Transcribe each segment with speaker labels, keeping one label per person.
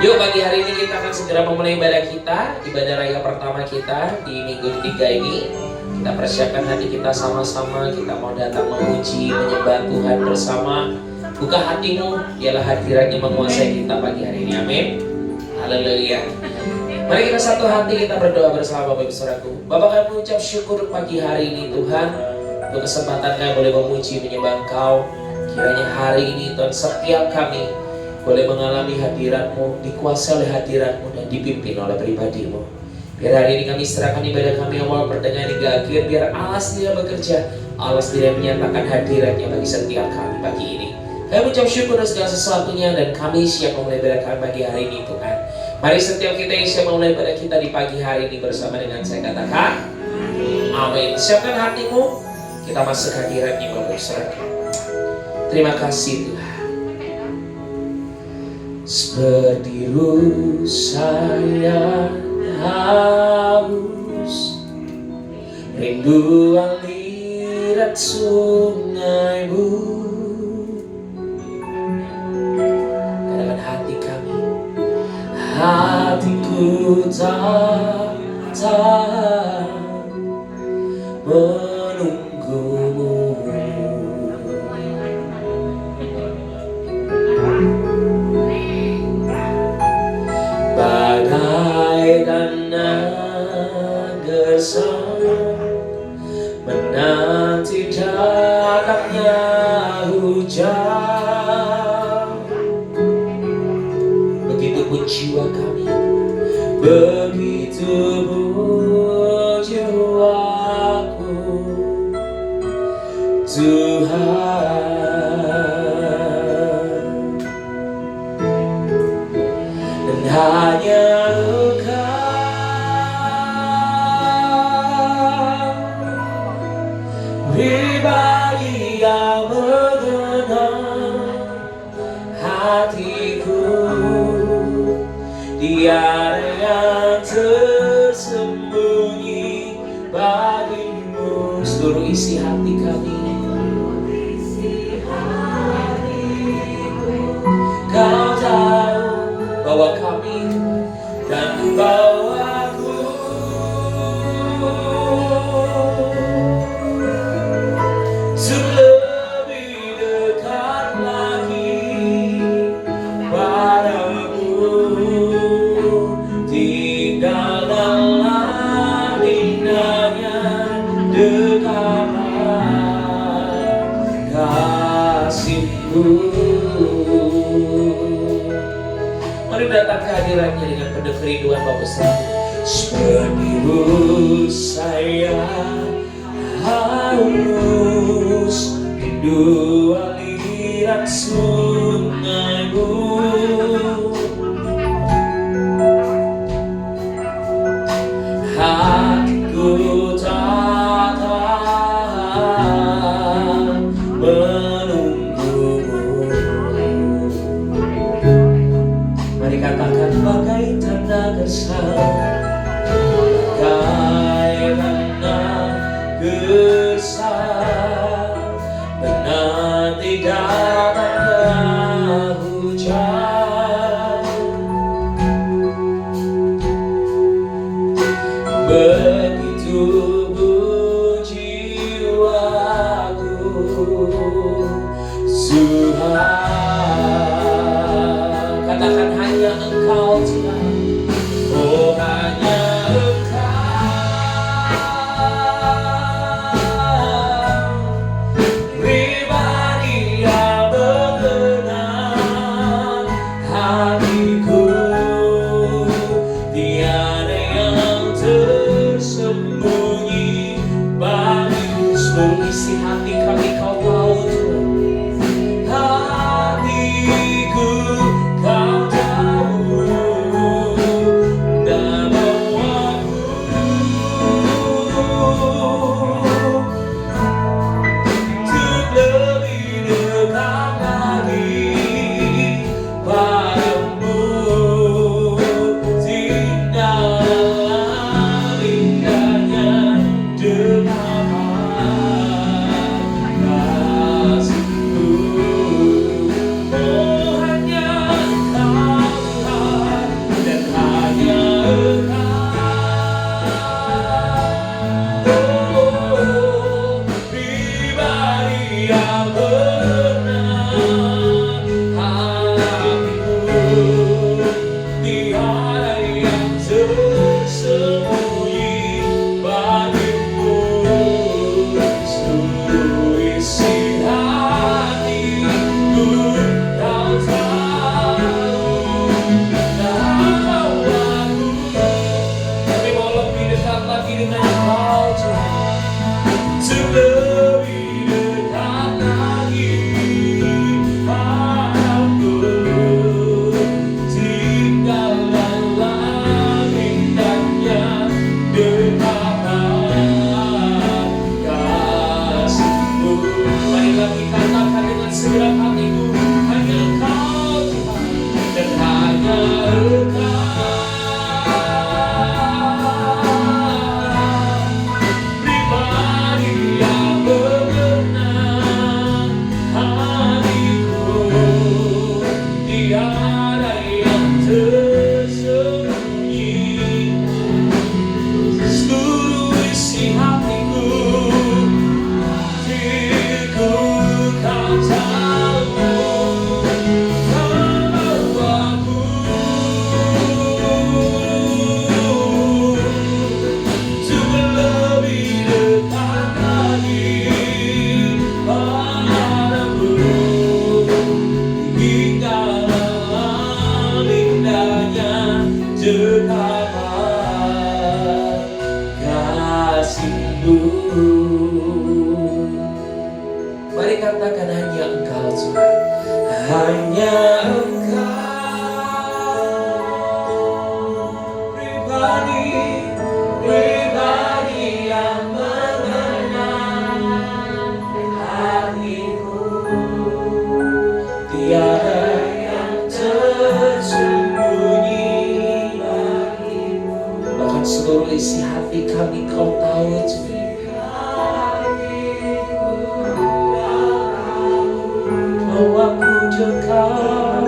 Speaker 1: Yuk, pagi hari ini kita akan segera memulai ibadah kita, ibadah raya pertama kita di minggu ketiga ini. Kita persiapkan hati kita sama-sama, kita mau datang memuji, menyembah Tuhan bersama. Buka hatimu, dialah hadirat yang menguasai kita pagi hari ini, amin. Haleluya. Mari kita satu hati, kita berdoa bersama Bapak Ibu Saudaraku. Bapak, kami mengucap syukur pagi hari ini Tuhan, untuk kesempatan kami boleh memuji, menyembah Engkau. Kiranya hari ini Tuhan, setiap kami boleh mengalami hadirat-Mu, dikuasai oleh hadirat-Mu dan dipimpin oleh pribadi-Mu. Biar hari ini kami serahkan ibadah kami awal pertengahan hingga akhir. Biar Allah sendiri bekerja, Allah sendiri menyatakan hadiratnya bagi setiap kami pagi ini. Kami ucap syukur atas segala sesuatunya dan kami siap memulai ibadah kami pagi hari ini Tuhan. Mari setiap kita yang siap memulai ibadah kita di pagi hari ini bersama dengan saya katakan amin. Siapkan hatimu, kita masuk hadirat-Nya Bapak Saudara. Terima kasih Tuhan. Seperti saya haus, rindu aliran sungai-Mu. Katakan hati kami, hatiku tak tahan menunggu-Mu. Bagaikan gersang menanti datangnya hujan, begitupun jiwa kami, begitupun jiwaku Tuhan, dan hanya pribadi yang mengenal hatiku, tiada yang tersembunyi bagimu. Seluruh isi hati kami, Kau tahu bahwa kami dan bawaku lebih dekat lagi padamu, tinggal dalam indahnya dekatan kasih-Mu. Mari datang ke hadirat-Nya dengan penuh kerinduan Bapak Saudara. Seperti saya haus, rindu aliran sungai-Mu. Hatiku tak tahan menunggu-Mu. Mari katakan bagai tanda gersang, bagai tanda gersang menanti datangnya hujan, begitu jiwaku Tuhan. Katakan hanya Engkau Tuhan, oh hanya isi hati kami Kau tahu Tuhan. Hatiku Kau tahu Mari katakan hanya Engkau Tuhan, hanya Engkau pribadi yang mengenal hatiku. Tiada yang tersembunyi bagimu. Bahkan seluruh isi hati kami Kau tahu Tuhan. Bawa aku dekat,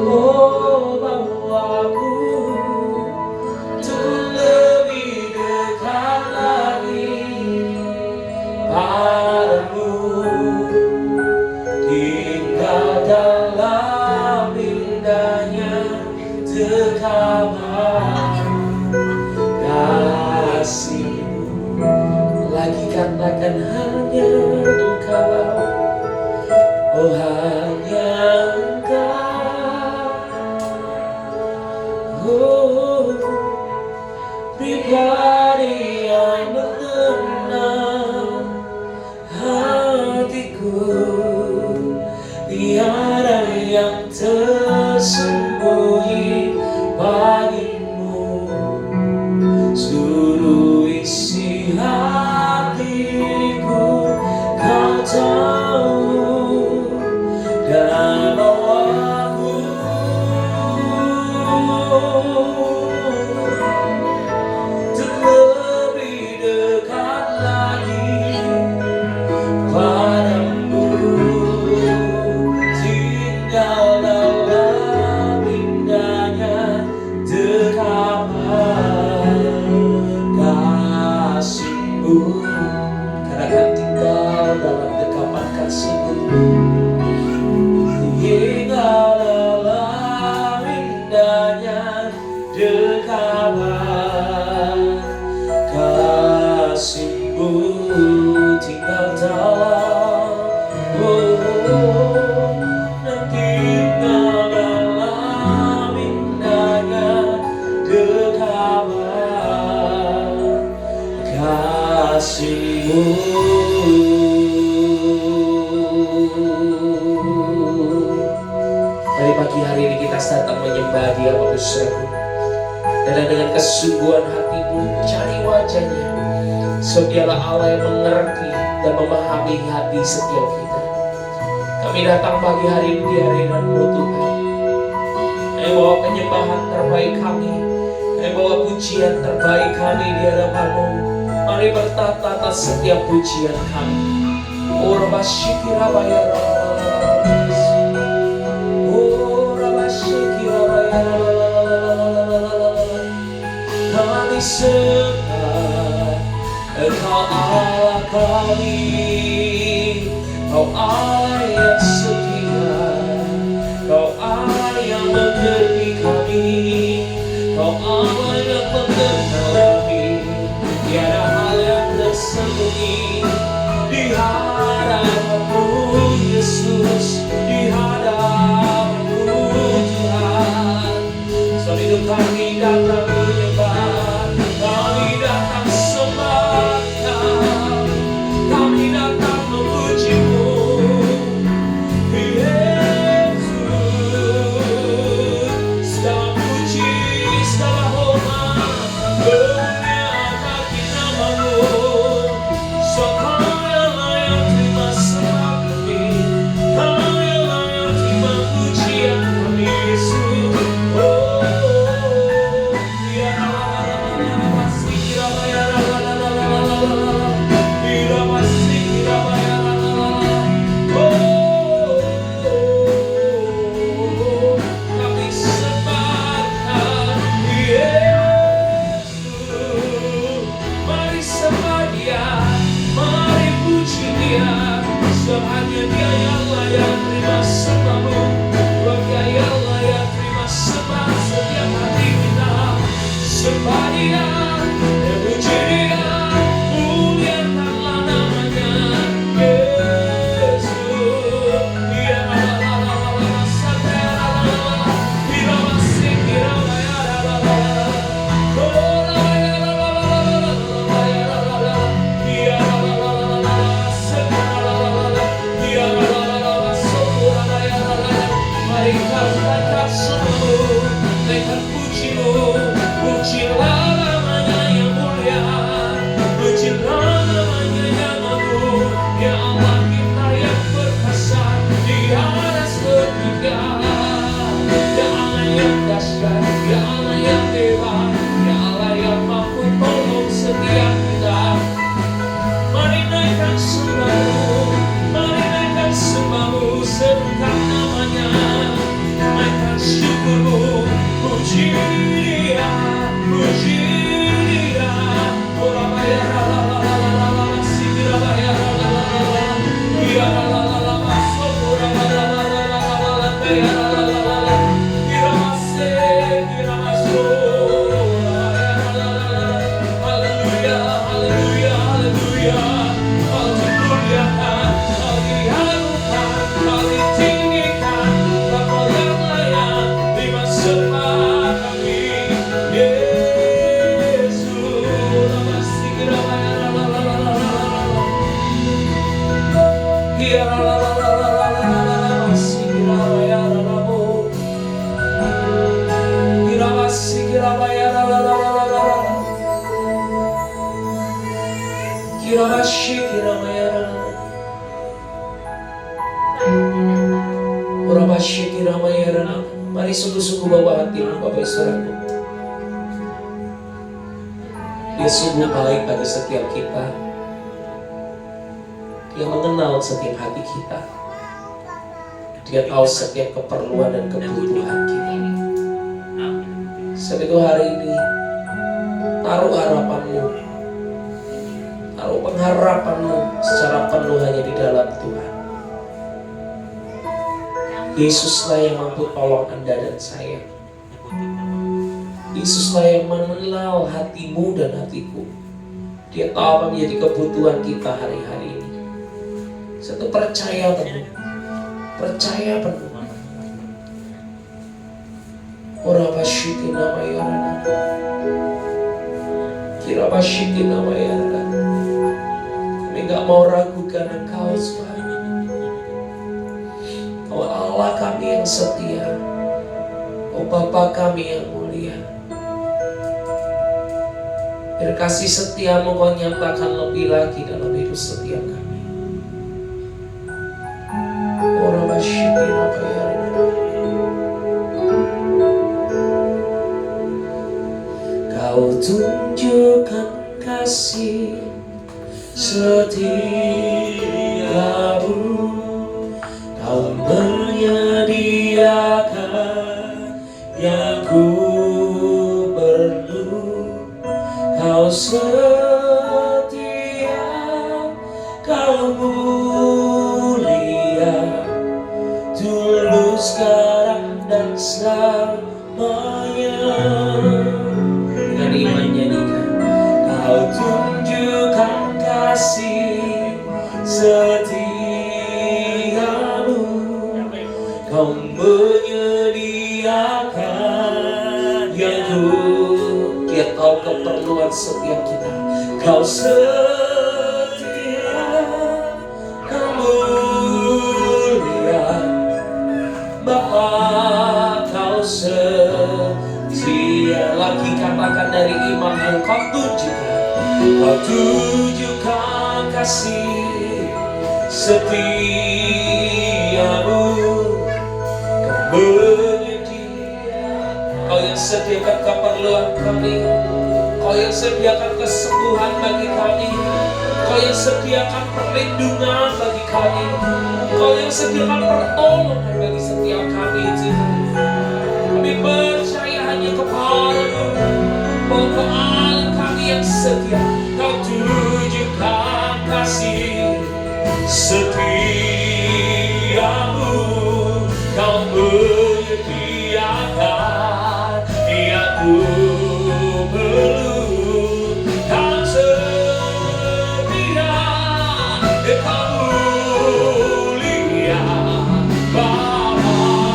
Speaker 1: oh bawa aku untuk lebih dekat lagi padamu. Tinggal dalam indahnya dekatlah kasih-Mu. Lagi katakan hanya Engkau, oh hanya Engkau, oh pribadi yang mengenal hatiku. Tiada yang tersembunyi bagimu. Seluruh isi hatiku Kau tahu, dan bawaku terlebih dekat lagi padamu. Tinggal dalam indahnya dekatlah kasih-Mu. Katakan tinggal dalam dekapan kasih-Mu. Tinggal dalam indahnya dekatlah kasih-Mu. Tinggal dalam, dan tinggal dalam indahnya dekatlah kasih-Mu. Dari pagi hari ini kita datang menyembah Dia, Bapak Saudaraku, dan dengan kesungguhan hatimu cari wajahnya. Sebab Dialah Allah yang mengerti dan memahami hati setiap kita. Kami datang pagi hari ini di hadirat-Mu Tuhan. Kami bawa penyembahan terbaik kami, kami bawa pujian terbaik kami di hadapan-Mu. Mari bertata atas setiap pujian kami. Oh Rabashiki Rabaya, oh Rabashiki Rabaya, kami sembah Engkau Allah kami, Kau Allah yang setia, Kau Allah yang mengerti kami, Kau Allah yang mengenal kami. Tiada hal yang tersembunyi di hadapan-Mu Yesus, di hadapan-Mu Tuhan. Sebab itu kami datang menyembah, kami datang sembah Engkau, kami datang memuji-Mu. Mari kau angkat sembahmu, naikkan pujimu, pujilah namanya yang mulia, pujilah namanya yang agung, ya Allah kita yang perkasa di atas setia, ya Allah yang dahsyat, ya Allah yang dewa, ya Allah yang mampu tolong setiap kita. Mari naikkan sembahmu, mari naikkan sembahmu, serukan namanya, naikkan syukurmu, puji Dia, puji Dia. Ora bayar la la la la la la, sidira bayar la la la la, dia la la la la, masukura la la la la la la la, bayar la la la la la, kira masih, kira masuk, bayar la la la la. Haleluya, haleluya, haleluya. Kau dimuliakan, kau diharumkan, kau ditinggikan, Bapa yang layak disembah kami, Yesus. Masih kira bayar la la la la la la, kira la la la la la la la, masih kira bayar la la la, kira masih kira bayar la la la la la, kira masih kira bayar la la. Ora masih kira bayar la la. Mari sungguh-sungguh bawa hatimu Bapak Ibu Saudaraku. Dia sungguh baik bagi setiap kita. Dia mengenal setiap hati kita. Dia tahu setiap keperluan dan kebutuhan kita. Sebab itu hari ini taruh harapanmu, taruh pengharapanmu secara penuh hanya di dalam Tuhan. Yesuslah yang mampu tolong Anda dan saya. Yesuslah yang mengenal hatimu dan hatiku. Dia tahu apa menjadi kebutuhan kita hari-hari ini. Satu percaya penuh, percaya penuh. Ora basyiki nama yarana, kira basyiki nama yarana. Kami gak mau ragukan Engkau Tuhan. Oh Allah kami yang setia, oh Bapa kami yang mulia. Biar kasih setiamu Kau nyatakan lebih lagi dalam hidup setiap kami. Ora basyiki nama yarana. Kau tunjukkan kasih setiamu, Kau menyediakan yang ku perlu. Kau setia, Kau mulia, tulus sekarang dan selamanya. Dengan iman nyanyikan. Kau tunjukkan kasih setiamu, Kau menyediakan yang ku. Dia tahu keperluan setiap kita. Kau setia, Kau mulia, Bapa Kau setia. Lagi katakan dari imanmu, Kau tunjukkan kasih setiamu, Kau menyedia. Kau yang sediakan keperluan kami, Kau yang sediakan kesembuhan bagi kami, Kau yang sediakan perlindungan bagi kami, Kau yang sediakan pertolongan bagi setiap kami Tuhan. Kami percaya hanya kepada-Mu, bahwa Kau Allah kami yang setia. Kau tunjukkan kasih setiamu, Kau menyediakan yang ku perlu. Kau setia, Kau mulia, Bapa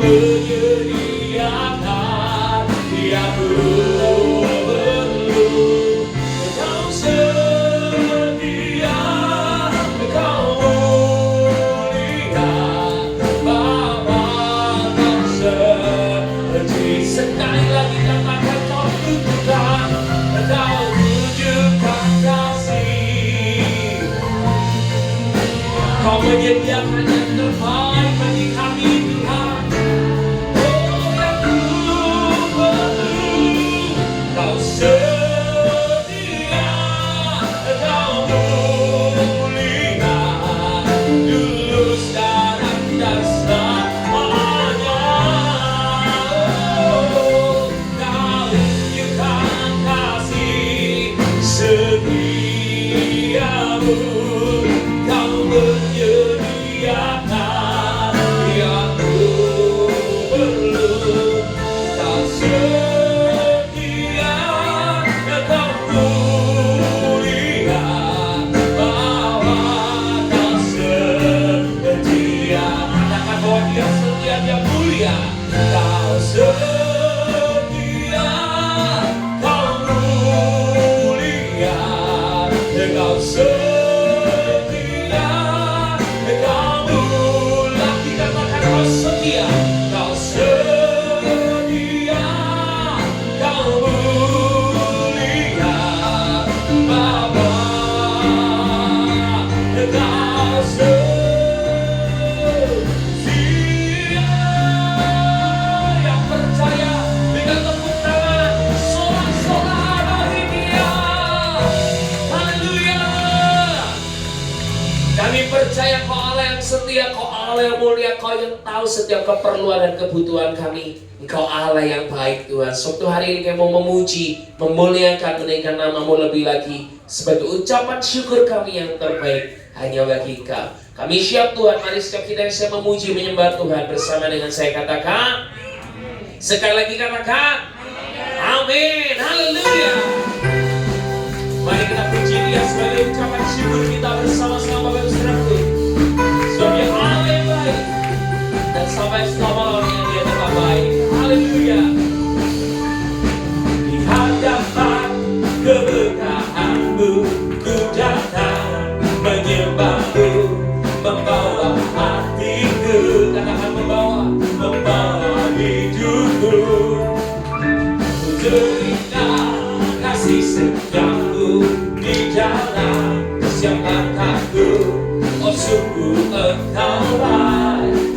Speaker 1: menyediakan yang perlu. Kau sedia, kau mulia, Bapa kau sedia. Sekali lagi katakan kau tunjukkan, kau tunjukkan kasih. Kau menyediakan yang terbaik bagi kami Tuhan. Oh yang perlu, kau sedia, kau mulia, dulu sekarang dan selamanya. Oh, kau tunjukkan kasih setiamu. Kau menyediakan yang perlu. Kau sedia, kau mulia, Bapa kau sedia. Katakan bahwa Dia setia, Dia mulia. Kau sedia, kau mulia, kau sedia. Setia, kau sedia, kau mulia, Bapa kau sedia. Yang percaya dengan tepuk tangan, sorak-sorak bagi Dia. Haleluya. Kami percaya Kau Allah yang setia, Kau Allah yang mulia, Kau yang tahu setiap keperluan dan kebutuhan kami. Engkau Allah yang baik Tuhan. Suatu hari ini kami mau memuji, memuliakan, menaikkan nama-Mu lebih lagi sebagai ucapan syukur kami yang terbaik hanya bagi Engkau. Kami siap Tuhan, mari setiap kita yang saya memuji, menyembah Tuhan bersama dengan saya katakan. Sekali lagi katakan, amin, haleluya. Mari kita puji Dia sebagai ucapan syukur kita bersama-sama Bapak Ibu Saudaraku. Sebab Dia Allah yang baik dan sampai selama-lamanya Dia tetap baik. Haleluya. Di hadapan keberkahan-Mu ku datang menyembah-Mu, membawa hatiku. Katakan membawa hidupku. Ku teringat kasih setiamu di dalam setiap langkahku. Oh sungguh Engkau baik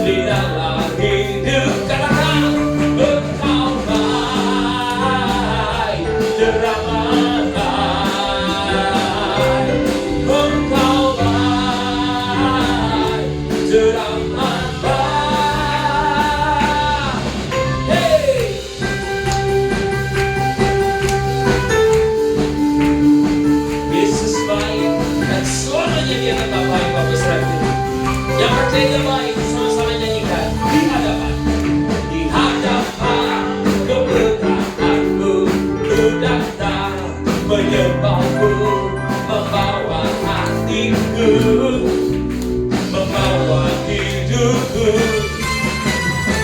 Speaker 1: di dalam hidup. Katakan Engkau baik, teramat baik. Engkau baik, teramat baik. Hey! Yesus baik dan selamanya Dia tetap baik Bapak Saudaraku. Yang percaya Dia baik, sama-sama nyanyikan. Di hadapan keberkahan-Mu ku datang menyembah-Mu, membawa hatiku, membawa hidupku.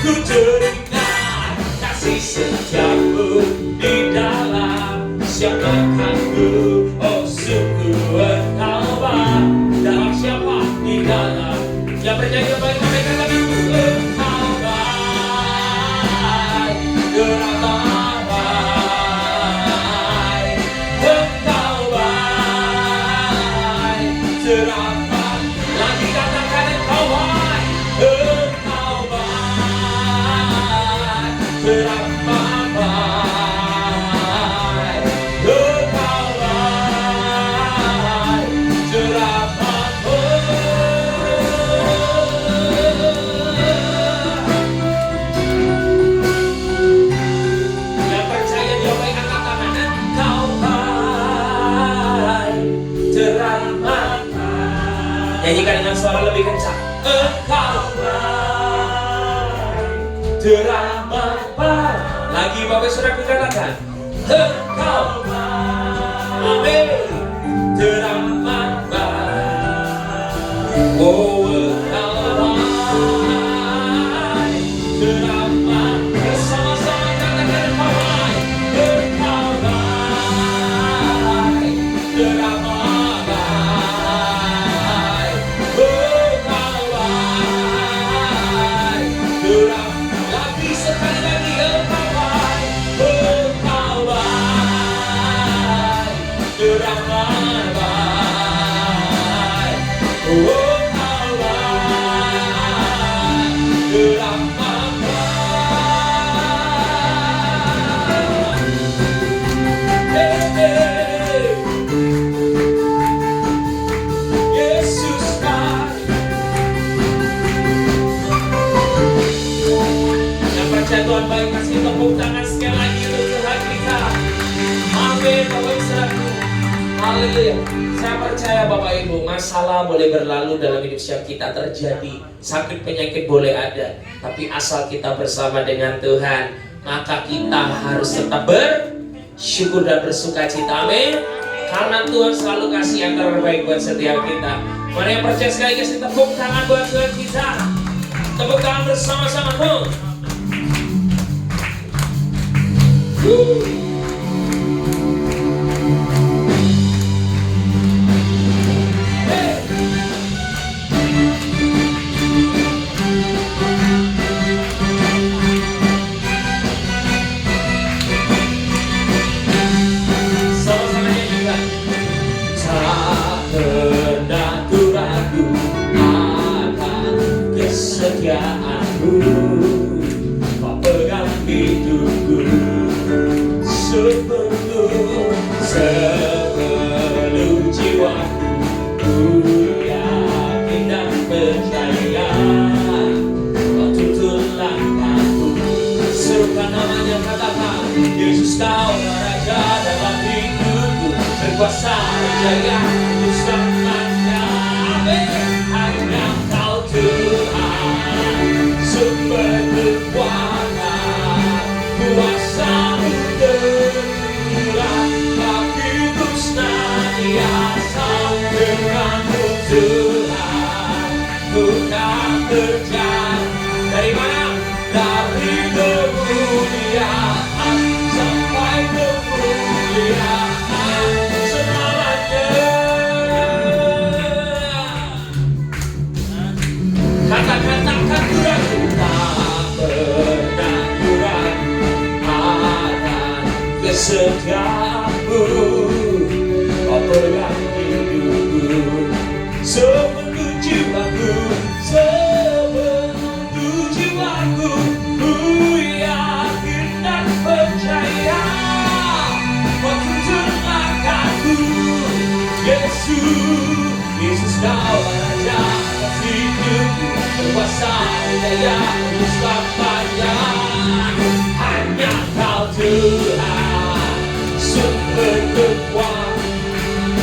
Speaker 1: Ku teringat kasih setiamu di dalam setiap langkahku. Oh sungguh Engkau baik. Dalam siapa? Di dalam. Yang percaya baik, kami katakan Engkau baik, teramat baik. Engkau baik, teramat. Lagi katakan Engkau baik, Engkau baik, teramat baik. Engkau baik, teramat baik. Yang percaya Dia baik, angkat tangan. Engkau baik, teramat baik. Nyanyikan dengan suara lebih kencang. Engkau baik, teramat baik. Lagi Bapak Saudara katakan. Engkau baik, amin, teramat baik. Oh Engkau baik, Terdamai bersama-sama katakan damai, berdamai, terdamai, berdamai, terdamai, lagi sekali lagi berdamai, berdamai, terdamai, Tuhan baik, kasih tepuk tangan sekali lagi untuk Tuhan kita. Amin Bapak Ibu. Haleluya. Saya percaya Bapak Ibu, masalah boleh berlalu dalam hidup setiap kita terjadi, sakit penyakit boleh ada, tapi asal kita bersama dengan Tuhan, maka kita harus tetap bersyukur dan bersuka cita. Amin. Karena Tuhan selalu kasih yang terbaik buat setiap kita. Mari yang percaya sekali kasih tepuk tangan buat Tuhan kita. Tepuk tangan bersama-sama. Kesetiaanmu, kau pegang hidupku sepenuh jiwaku. Ku yakin dan percaya kau tuntun langkahku. Serukan namanya, katakan Yesus, kau Raja dalam hidupku, berkuasa berjaya untuk selamanya. Amin. Hanya kau Tuhan, sumber kekuatan, kuasa-Mu tercurah, bagiku senantiasa denganmu Tuhan, ku tak berjalan. Dari mana? Dari kemuliaan sampai kemuliaan selamanya. Kata-katakan ragu tak pernah ragu akan kesetiaanmu, kau pegang hidupku sepenuh jiwaku, sepenuh jiwaku. Ku yakin dan percaya kau tuntun langkahku. Yesus kau Raja atas hidupku, berkuasa berjaya untuk selamanya. Hanya kau Tuhan, sumber kekuatan,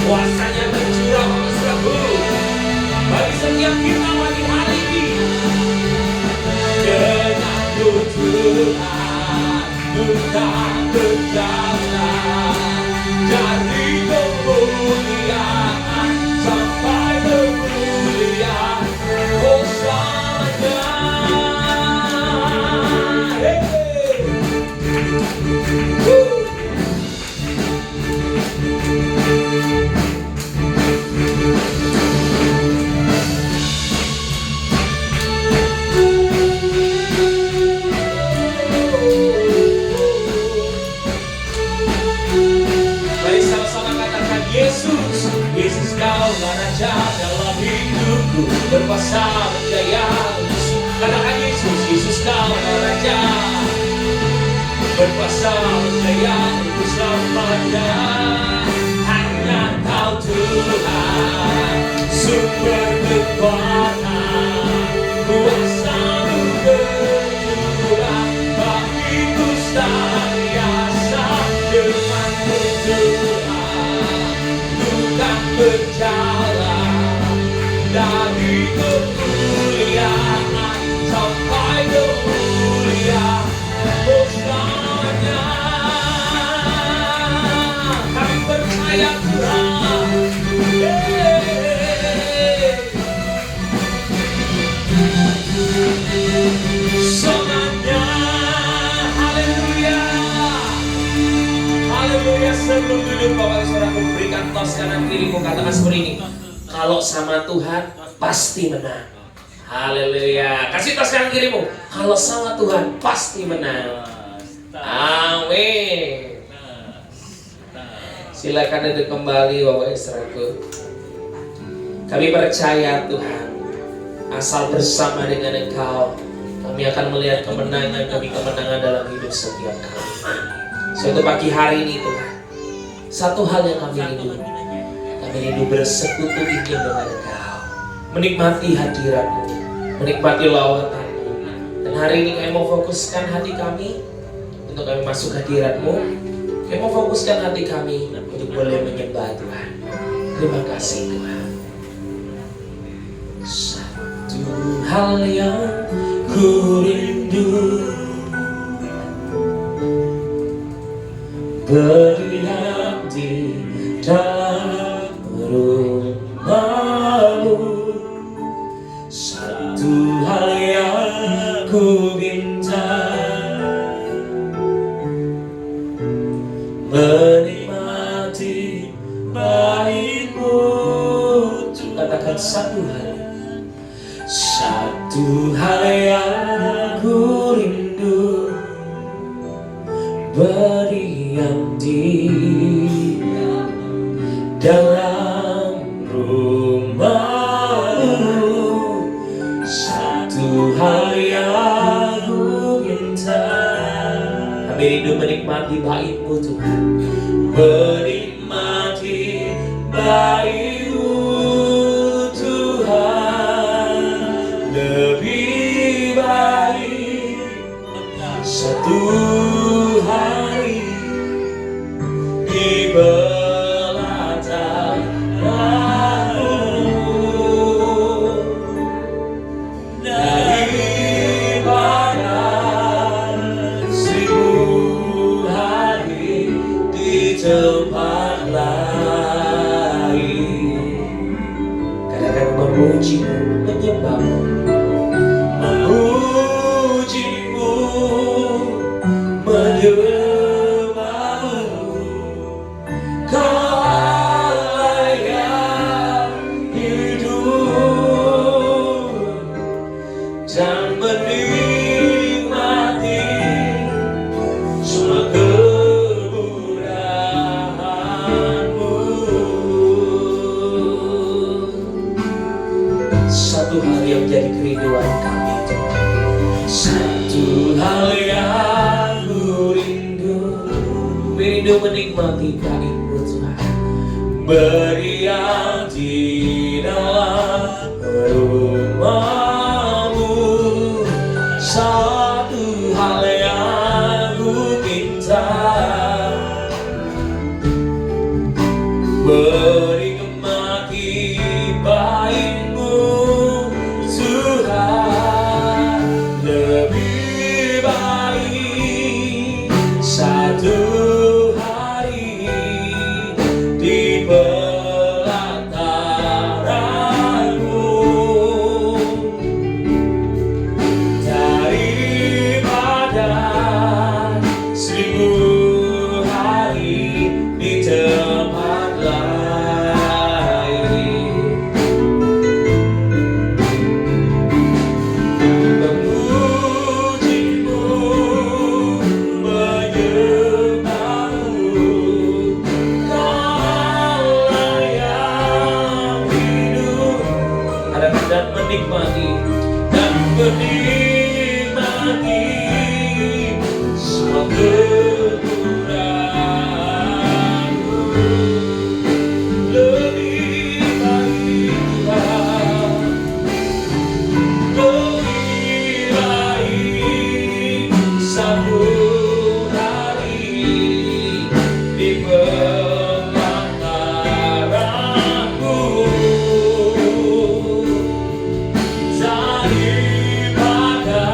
Speaker 1: kuasanya tercurah mesraku bagi setiap kita pagi hari ini. Denganmu Tuhan, ku tak berjalan dari kemuliaan sampai kemuliaan, oh selamanya. Mari sama-sama katakan Yesus kau Raja dalam hidupku, berkuasa berjaya. Katakan Yesus kau Raja, berkuasa berjaya untuk selamanya. Hanya kau Tuhan, sumber kekuatan, kuasa-Mu tercurah, bagiku senantiasa denganmu Tuhan, ku tak berjalan dari kemuliaan sampai kemuliaan, oh selamanya. Kami percaya Tuhan. duduk Bapak Saudaraku, berikan tos kanan kirimu, katakan seperti ini. Kalau sama Tuhan pasti menang. Haleluya. Kasih tos kanan kirimu. Kalau sama Tuhan pasti menang. Amin. Silakan duduk kembali Bapak Saudaraku. Kami percaya Tuhan, asal bersama dengan Engkau, kami akan melihat kemenangan dalam hidup setiap kami. Suatu pagi hari ini Tuhan, satu hal yang kami rindu bersekutu intim dengan Engkau, menikmati hadirat-Mu, menikmati lawatan-Mu. Dan hari ini kami mau fokuskan hati kami untuk kami masuk hadirat-Mu. Kami mau fokuskan hati kami untuk boleh menyembah Tuhan. Terima kasih Tuhan. Satu hal yang ku rindu, berdiam di dalam rumah-Mu. Satu hal yang ku minta, menikmati baik-Mu. Katakan satu hal yang ku rindu, berdiam di dalam rumah-Mu. Satu hal yang ku minta, kami rindu menikmati baik-Mu Tuhan, menikmati baik-Mu Tuhan, lebih baik satu hari di belakang-Mu daripada 1000 hari di tempat lain. Kadang-kadang memuji-Mu, menyembah-Mu, memuji-Mu, menyembah-Mu. Kau Allah yang hidup dan menikmati semua kemudahan-Mu. Satu hal yang menjadi kerinduan kami Tuhan, satu hal yang ku rindu menikmati baik-Mu Tuhan, berdiam di dalam rumah-Mu. Satu hal yang ku minta, menikmati baik-Mu Tuhan, lebih baik satu hari di pelataran-Mu daripada 1000 hari di tempat lain. Memuji-Mu, menyembah-Mu, Kau Allah yang hidup. Dan menikmati semua kekurangan-Mu. Lebih baik Tuhan, lebih baik satu hari di pelataran-Mu daripada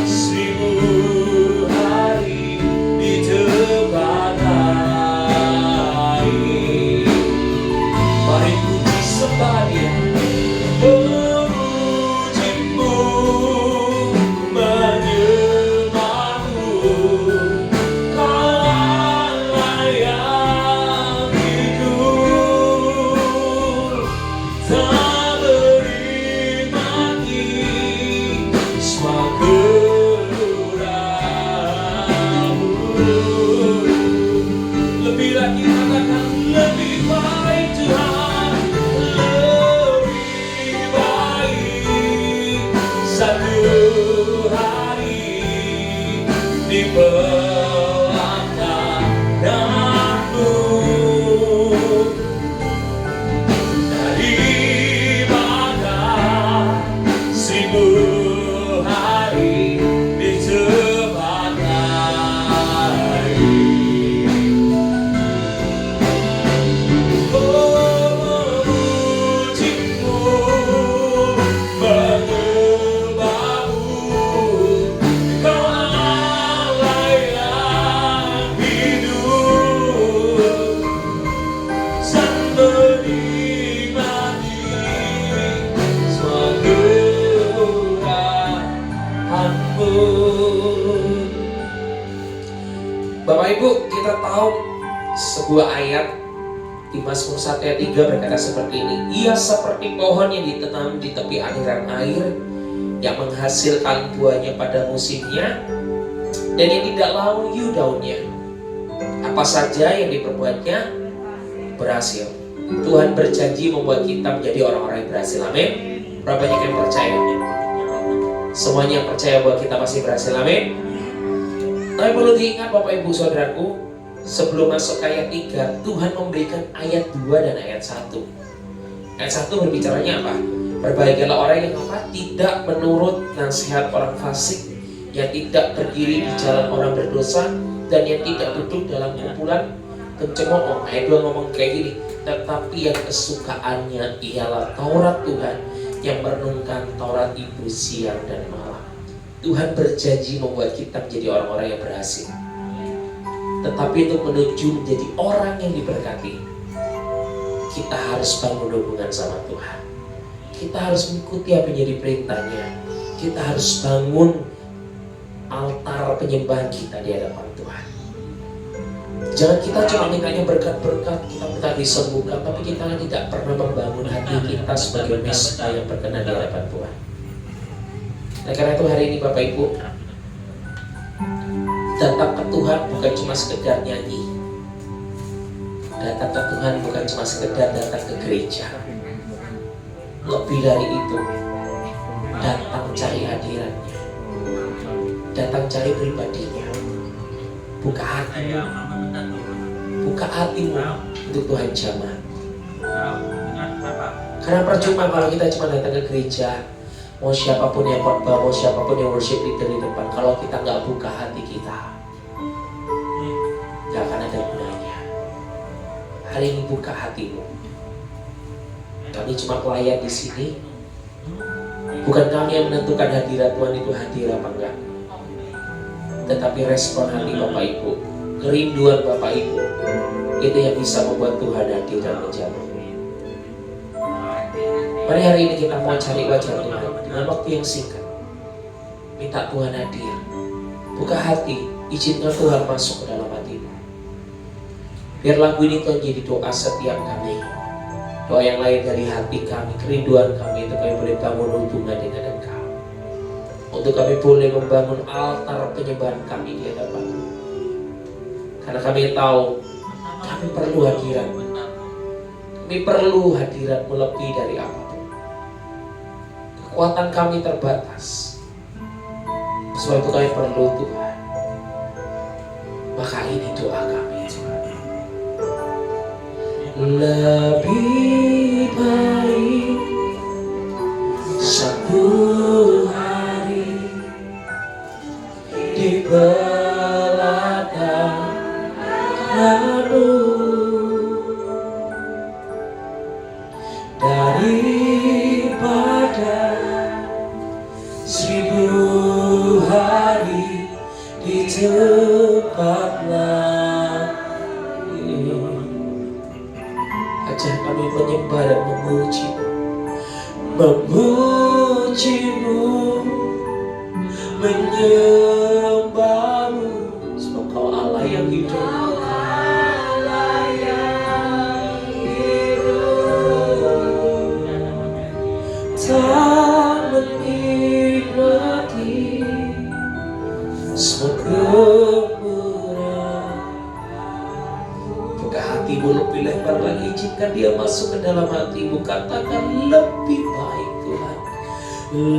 Speaker 1: 1000 hari di pelataranmu. Daripada 1000 hari di tempat lain. Bapak Ibu, kita tahu sebuah ayat di Mazmur 1 ayat 3 berkata seperti ini. Ia seperti pohon yang ditanam di tepi aliran air, yang menghasilkan buahnya pada musimnya, dan yang tidak layu daunnya. Apa saja yang diperbuatnya berhasil. Tuhan berjanji membuat kita menjadi orang-orang yang berhasil. Amin. Berapa banyak yang percaya? Semuanya yang percaya bahwa kita pasti berhasil. Amin. Tapi perlu diingat Bapak Ibu Saudaraku, sebelum masuk ke ayat 3, Tuhan memberikan ayat 2 dan ayat 1. Ayat 1 berbicaranya apa? Berbahagialah orang yang apa? Tidak menurut nasihat orang fasik, yang tidak berdiri di jalan orang berdosa, dan yang tidak duduk dalam kumpulan pencemooh. Ayat 2 ngomong kayak gini, tetapi yang kesukaannya ialah Taurat Tuhan, yang merenungkan Taurat itu siang dan malam. Tuhan berjanji membuat kita menjadi orang-orang yang berhasil. Tetapi untuk menuju menjadi orang yang diberkati, kita harus bangun hubungan sama Tuhan. Kita harus mengikuti apa yang menjadi perintahnya. Kita harus bangun altar penyembahan kita di hadapan Tuhan. Jangan kita cuma mintanya berkat-berkat, kita minta disembuhkan, tapi kita tidak pernah membangun hati kita sebagai mesbah yang berkenan di hadapan Tuhan. Nah, karena itu hari ini Bapak Ibu, datang ke Tuhan bukan cuma sekedar nyanyi. Datang ke Tuhan bukan cuma sekedar datang ke gereja. Lebih dari itu, datang cari hadiratnya, datang cari pribadinya. Buka hatimu, buka hatimu untuk Tuhan jamah. Karena percuma kalau kita cuma datang ke gereja, mau siapapun yang khotbah, mau siapapun yang worship leader di depan, kalau kita nggak buka hati kita, nggak akan ada gunanya. Hari ini buka hatimu. Kami cuma pelayan di sini. Bukan kami yang menentukan hadirat Tuhan itu hadir apa enggak, tetapi respon hati Bapak Ibu, kerinduan Bapak Ibu, itu yang bisa membuat Tuhan hadir dan menjamah. Mari hari ini kita mau cari wajah Tuhan dengan waktu yang singkat. Minta Tuhan hadir. Buka hati, izinkan Tuhan masuk ke dalam hatimu. Biar lagu ini menjadi doa setiap kami. Doa yang lain dari hati kami, kerinduan kami, untuk kami boleh bangun hubungan dengan Engkau. Untuk kami boleh membangun altar penyembahan kami di hadapan-Mu. Karena kami tahu kami perlu hadirat-Mu. Kami perlu hadirat-Mu lebih dari apapun. Kekuatan kami terbatas. Sebab itu kami perlu Tuhan. Maka ini doa kami, Tuhan. Lebih baik 1 hari di pelataranmu daripada 1000 hari di tempat lain. Ajar kami menyembah dan memuji-Mu, menyembah-Mu, sebab Kau Allah yang hidup. Tak menikmati semua kemurahan. Buka hatimu lebih lebar lagi, izinkan Dia masuk ke dalam hatimu. Katakan lebih baik Tuhan,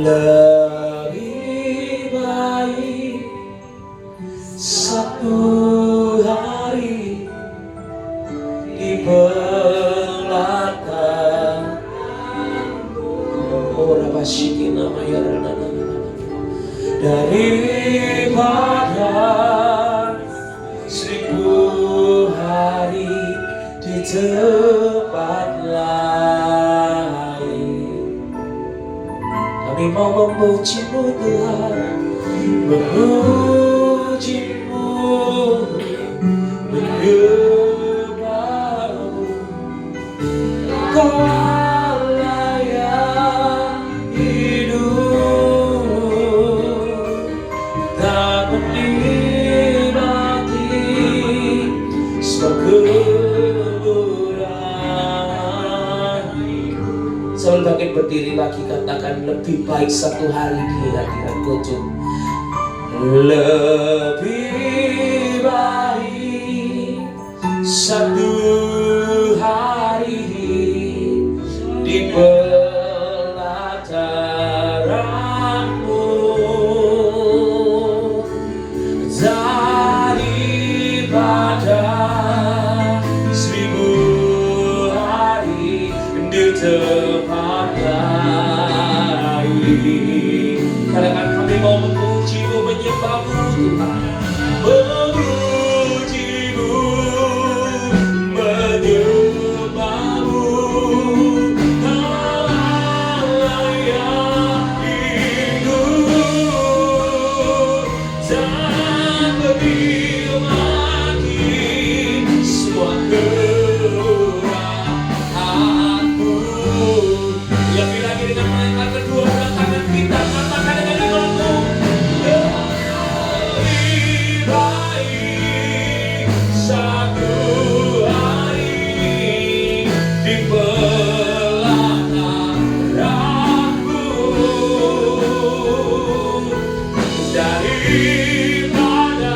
Speaker 1: lebih baik Ibadah 1000 hari di tempat lain. Kami mau memuji-Mu Tuhan, memuji-Mu, menyembah-Mu. Engkau layak hidup, tak menikmati semua kemurahan-Mu. Sambil bangkit berdiri lagi, katakan lebih baik satu hari di hadirat-Mu. Lebih baik satu hari di pelataran-Mu daripada 1000 hari di tempat lain. Katakan kami mau memuji-Mu, menyembah-Mu Tuhan, memuji-Mu, menyembah-Mu. Kau layak hidup dan menikmati semua kemurahan-Mu. Lebih lagi dengan mengangkat kedua belah tangan kita, katakan dengan imanmu, lebih baik satu hari di pelataran-Mu daripada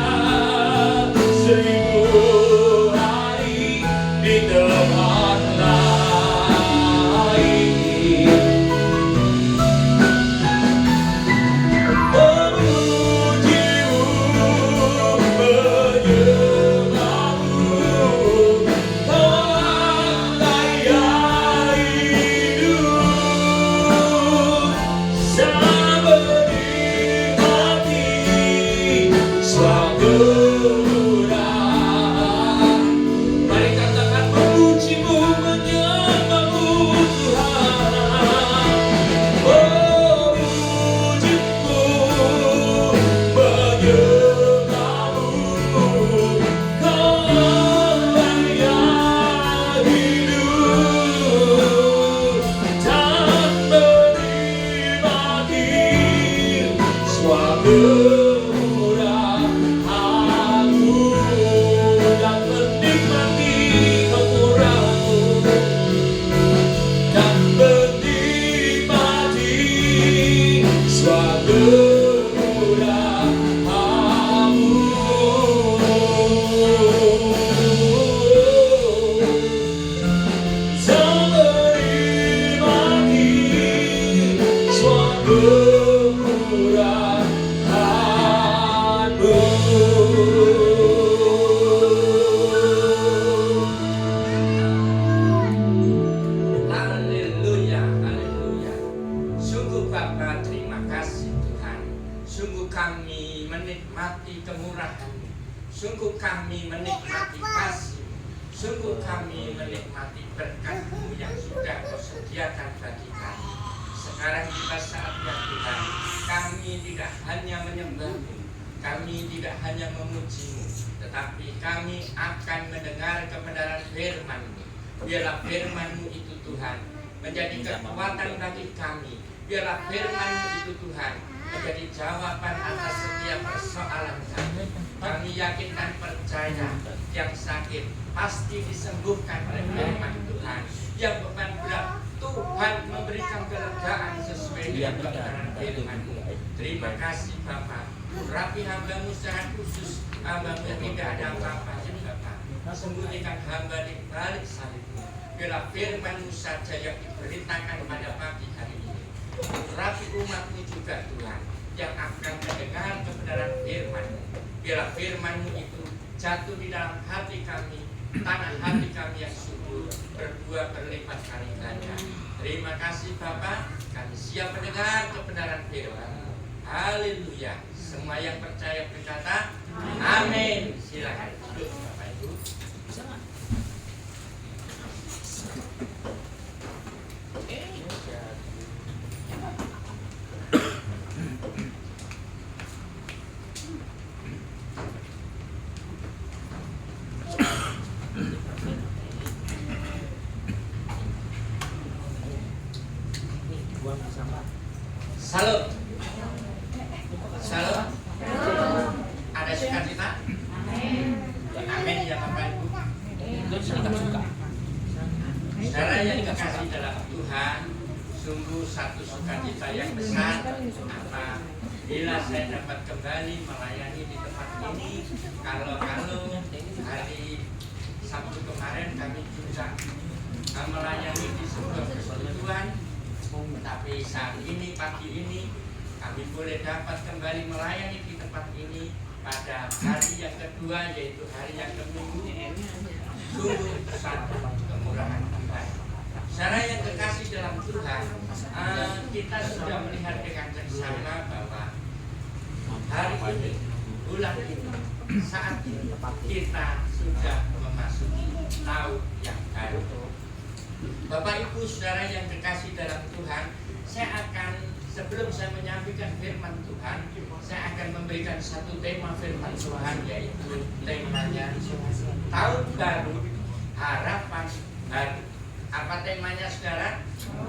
Speaker 1: 1000 hari di tempat lain. Mari katakan memuji-Mu, menyembah-Mu Tuhan, memuji-Mu, menyembah-Mu. Kau layak hidup dan menikmati semua kemurahan-Mu, dan menikmati kemurahan-Mu, dan menikmati semua kemurahan-Mu. Dan menikmati semua kemurahan-Mu.
Speaker 2: Haleluya, haleluya. Sungguh Bapa, terima kasih Tuhan. Sungguh kami menikmati kemurahan-Mu. Sungguh kami menikmati kasih-Mu. Sungguh kami menikmati berkat-Mu yang sudah Kau sediakan bagi kami. Sekarang juga saatnya Tuhan, kami tidak hanya menyembah-Mu, kami tidak hanya memuji-Mu, tetapi kami akan mendengar kebenaran firman-Mu. Biarlah firman-Mu itu Tuhan menjadi kekuatan bagi kami. Biarlah firman-Mu itu Tuhan menjadi jawaban atas setiap persoalan kami. Kami yakin dan percaya yang sakit pasti disembuhkan oleh firman Tuhan. Yang beban berat Tuhan memberikan kelegaan sesuai dengan kebenaran firman-Mu. Terima kasih Bapa. Urapi hamba-Mu secara khusus, hamba-Mu yang tidak ada apa-apa. Jadi Bapa, sembunyikan hamba di balik salib-Mu. Biarlah firman-Mu saja yang diberitakan pada pagi hari ini. Urapi umat-Mu juga Tuhan, yang akan mendengar kebenaran firman-Mu. Biarlah firman-Mu itu jatuh di dalam hati kami, tanah hati kami yang subur, berbuah berlipat kali ganda. Terima kasih Bapa, kami siap mendengar kebenaran firman-Mu. Haleluya. Semua yang percaya berkata amin. Silakan duduk Bapak Ibu. Salam. Salam. Ada sukacita? Amin ya Bapak Ibu. Saudara yang dikasih dalam Tuhan, sungguh satu sukacita yang besar apa bila saya dapat kembali melayani di tempat ini. Kalau hari Sabtu kemarin kami juga melayani di sebuah persekutuan, tapi saat ini pagi ini kami boleh dapat kembali melayani di tempat ini pada hari yang kedua, yaitu hari yang ke-Minggu. Sungguh satu kemurahan Tuhan. Saudara yang kekasih dalam Tuhan, kita sudah melihat dengan seksama bahwa hari ini, bulan ini, saat ini kita sudah memasuki tahun yang baru. Bapak Ibu Saudara yang kekasih dalam Tuhan, sebelum saya menyampaikan firman Tuhan, saya akan memberikan satu tema firman Tuhan, yaitu temanya tahun baru, harapan baru. Apa temanya saudara?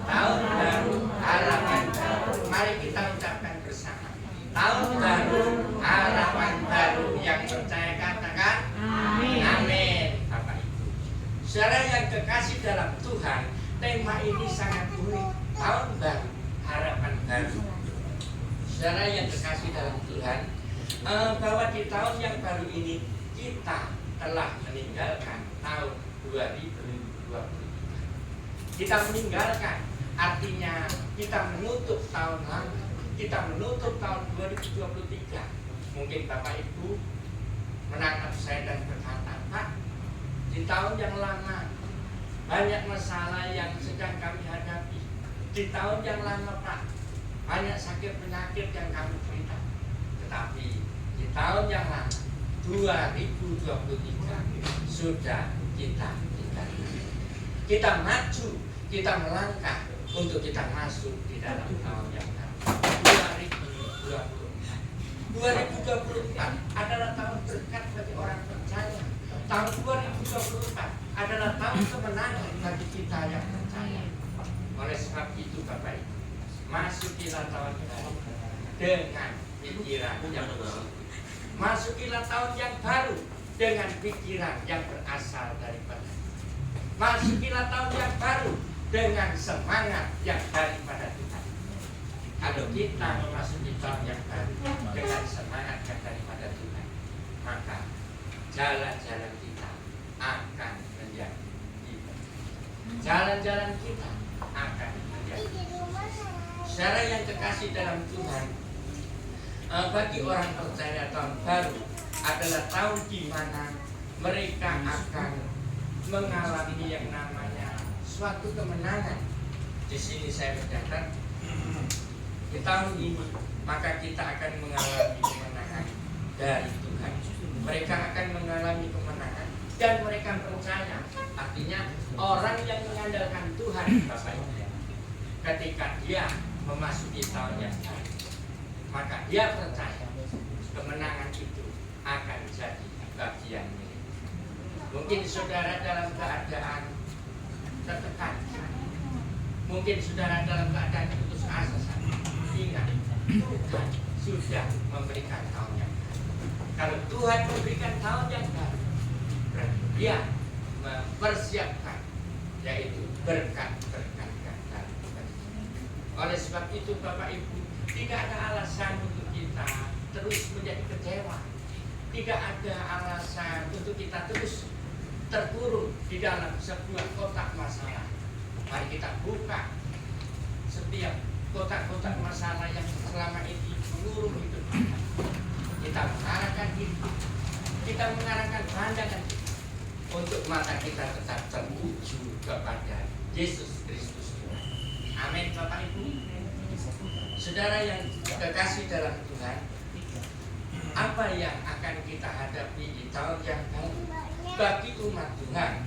Speaker 2: Tahun baru, harapan baru. Mari kita ucapkan bersama. Tahun baru, harapan baru. Yang percaya katakan amin. Amin. Bapak Ibu Saudara yang kekasih dalam Tuhan, tema ini sangat unik. Tahun baru, harapan baru. Saudara yang kekasih dalam Tuhan, bahwa di tahun yang baru ini kita telah meninggalkan tahun 2023. Kita meninggalkan, artinya kita menutup tahun lalu, kita menutup tahun 2023. Mungkin Bapak Ibu menatap saya dan berkata, Pak, di tahun yang lama banyak masalah yang sedang kami hadapi. Di tahun yang lama Pak, banyak sakit penyakit yang kami derita. Tetapi di tahun yang lama 2023 sudah kita tinggalkan. Kita maju, kita melangkah untuk kita masuk di dalam tahun yang baru 2024. 2024 adalah tahun berkat bagi orang percaya. Tahun 2024 adalah tahun kemenangan bagi kita yang percaya. Oleh sebab itu Bapak Ibu, masukilah tahun baru dengan pikiran yang positif. Masukilah tahun yang baru dengan pikiran yang berasal daripada. Masukilah tahun yang baru dengan semangat yang daripada Tuhan. Kalau kita memasuki tahun yang baru dengan semangat yang daripada Tuhan, maka jalan-jalan kita akan menjadi hidup. Jalan-jalan kita akan menjadi hidup. Saudara yang kekasih dalam Tuhan, bagi orang percaya tahun baru adalah tahun di mana mereka akan mengalami yang namanya suatu kemenangan. Di sini saya mencatat di tahun ini maka kita akan mengalami kemenangan dari Tuhan. Mereka akan mengalami kemenangan dan mereka percaya. Artinya orang yang mengandalkan Tuhan, Bapak Ibu, ketika dia memasuki tahun yang baru, maka dia percaya kemenangan itu akan jadi bagian milik. Mungkin saudara dalam keadaan tertekan, mungkin saudara dalam keadaan putus asa. Ingat, Tuhan sudah memberikan tahun yang baru. Kalau Tuhan memberikan tahun yang baru, berarti Dia mempersiapkan, yaitu berkat-berkat yang baru. Oleh sebab itu Bapak Ibu, tidak ada alasan untuk kita terus menjadi kecewa. Tidak ada alasan untuk kita terus terkurung di dalam sebuah kotak masalah. Mari kita buka setiap kotak-kotak masalah yang selama ini mengurung hidup kita. Kita mengarahkan diri, kita mengarahkan pandangan kita untuk mata kita tetap tertuju kepada Yesus Kristus. Amin Bapak Ibu. Saudara yang kekasih dalam Tuhan, apa yang akan kita hadapi di tahun yang baru bagi umat Tuhan.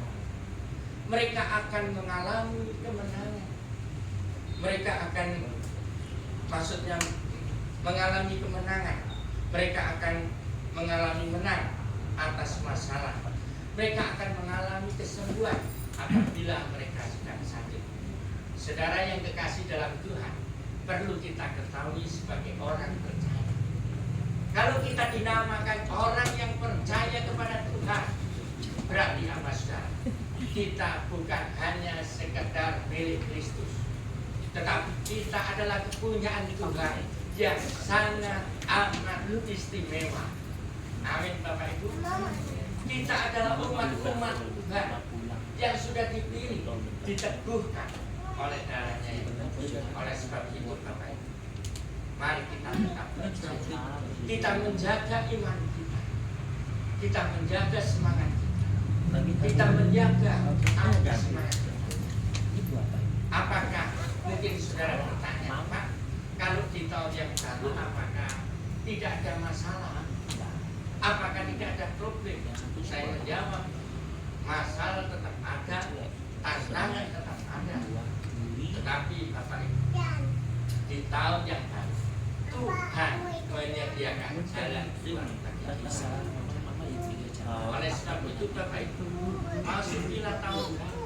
Speaker 2: Mereka akan mengalami kemenangan. Mereka akan, maksudnya mengalami kemenangan. Mereka akan mengalami menang atas masalah. Mereka akan mengalami kesembuhan apabila mereka sedang sakit. Saudara yang kekasih dalam Tuhan, perlu kita ketahui sebagai orang percaya. Kalau kita dinamakan orang yang percaya kepada Tuhan, berarti apa saudara? Kita bukan hanya sekedar milik Kristus, tetapi kita adalah kepunyaan Tuhan yang sangat amat istimewa. Amin Bapak Ibu. Kita adalah umat-umat Tuhan yang sudah dipilih, diteguhkan oleh darahnya yang bertujuh. Oleh sebab itu Bapak Ibu, mari kita tetap percaya. Kita menjaga iman kita. Kita menjaga semangat kita. Kita menjaga semangat kita. Apakah mungkin saudara bertanya, Pak, kalau di tahun yang baru apakah tidak ada masalah? Apakah tidak ada problem? Saya menjawab, masalah tetap ada, tantangan tetap ada. Tetapi Bapak Ibu, di tahun yang baru Tuhan menyediakan jalan keluar bagi kita. Oleh sebab itu Bapak Ibu, masukilah tahun baru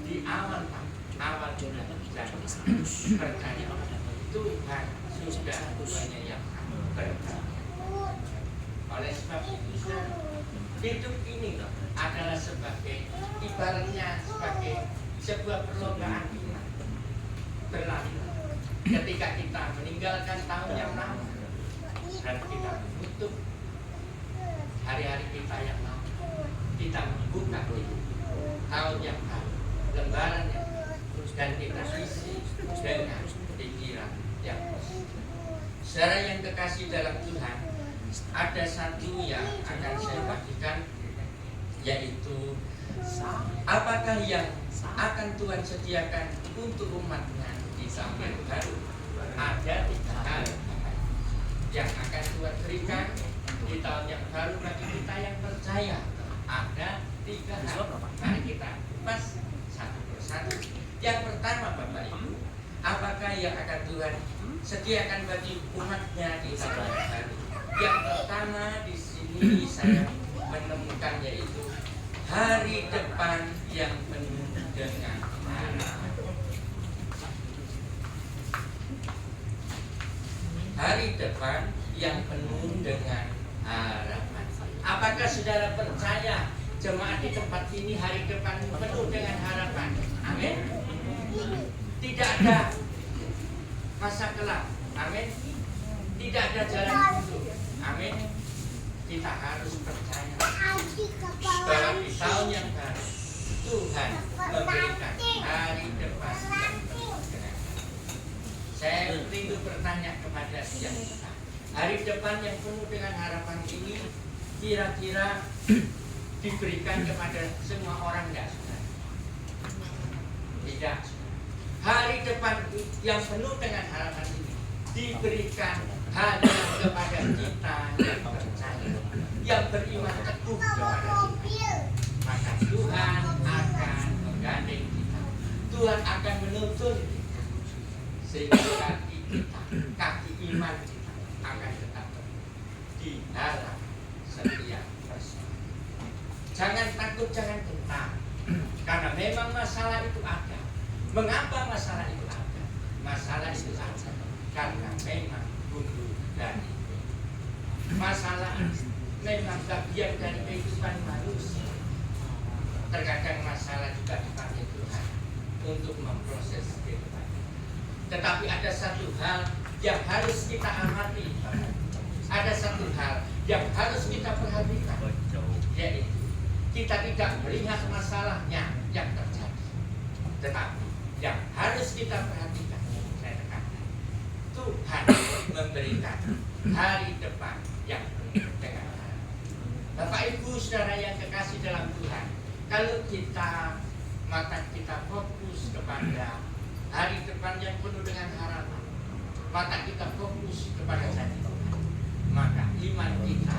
Speaker 2: di awal bulan Januari, percaya Tuhan sudah menyediakan berkat. Oleh sebab itu hidup ini adalah sebagai, ibaratnya sebagai sebuah perlombaan iman berlari. Ketika kita meninggalkan tahun yang lalu dan kita menutup hari-hari kita yang lalu, kita membuka tahun yang baru, lembaran yang baru, dan kita isi dengan pikiran yang positif. Saudara yang kekasih dalam Tuhan, ada satu yang akan saya bagikan, yaitu apakah yang akan Tuhan sediakan untuk umatnya di tahun yang baru. Ada 3 hal yang akan Tuhan berikan di tahun yang baru bagi kita yang percaya. Ada 3 hal. Mari kita kupas satu persatu. Yang pertama Bapak Ibu, apakah yang akan Tuhan sediakan bagi umatnya di tahun yang baru? Yang pertama di sini saya menemukan yaitu hari depan yang penuh dengan harapan. Hari depan yang penuh dengan harapan. Apakah saudara percaya jemaat di tempat ini hari depan penuh dengan harapan? Amin. Tidak ada masa kelam. Amin. Tidak ada jalan buntu. Amin. Kita harus percaya bahwa di tahun yang baru Tuhan memberikan hari depan yang penuh dengan harapan. Saya rindu bertanya kepada kita, hari depan yang penuh dengan harapan ini kira-kira diberikan kepada semua orang enggak, saudara? Tidak. Hari depan yang penuh dengan harapan ini diberikan hanya kepada kita yang percaya, yang beriman teguh kepada kita. Maka Tuhan akan menggandeng kita. Tuhan akan menuntun kita, sehingga kaki kita, kaki iman kita akan tetap di dalam setiap persoalan. Jangan takut, jangan gentar, karena memang masalah itu ada. Mengapa masalah itu ada? Masalah itu ada karena memang buntu dari masalah memang bagian dari kehidupan manusia. Terkadang masalah juga dipakai Tuhan untuk memproses kehidupan. Tetapi ada satu hal yang harus kita amati, ada satu hal yang harus kita perhatikan, yaitu kita tidak melihat masalahnya yang terjadi, tetapi yang harus kita perhatikan, saya tekankan, Tuhan memberikan hari depan yang penuh dengan harapan. Bapak Ibu saudara yang kekasih dalam Tuhan, kalau kita mata kita fokus kepada hari depan yang penuh dengan harapan, mata kita fokus kepada janji Tuhan, maka iman kita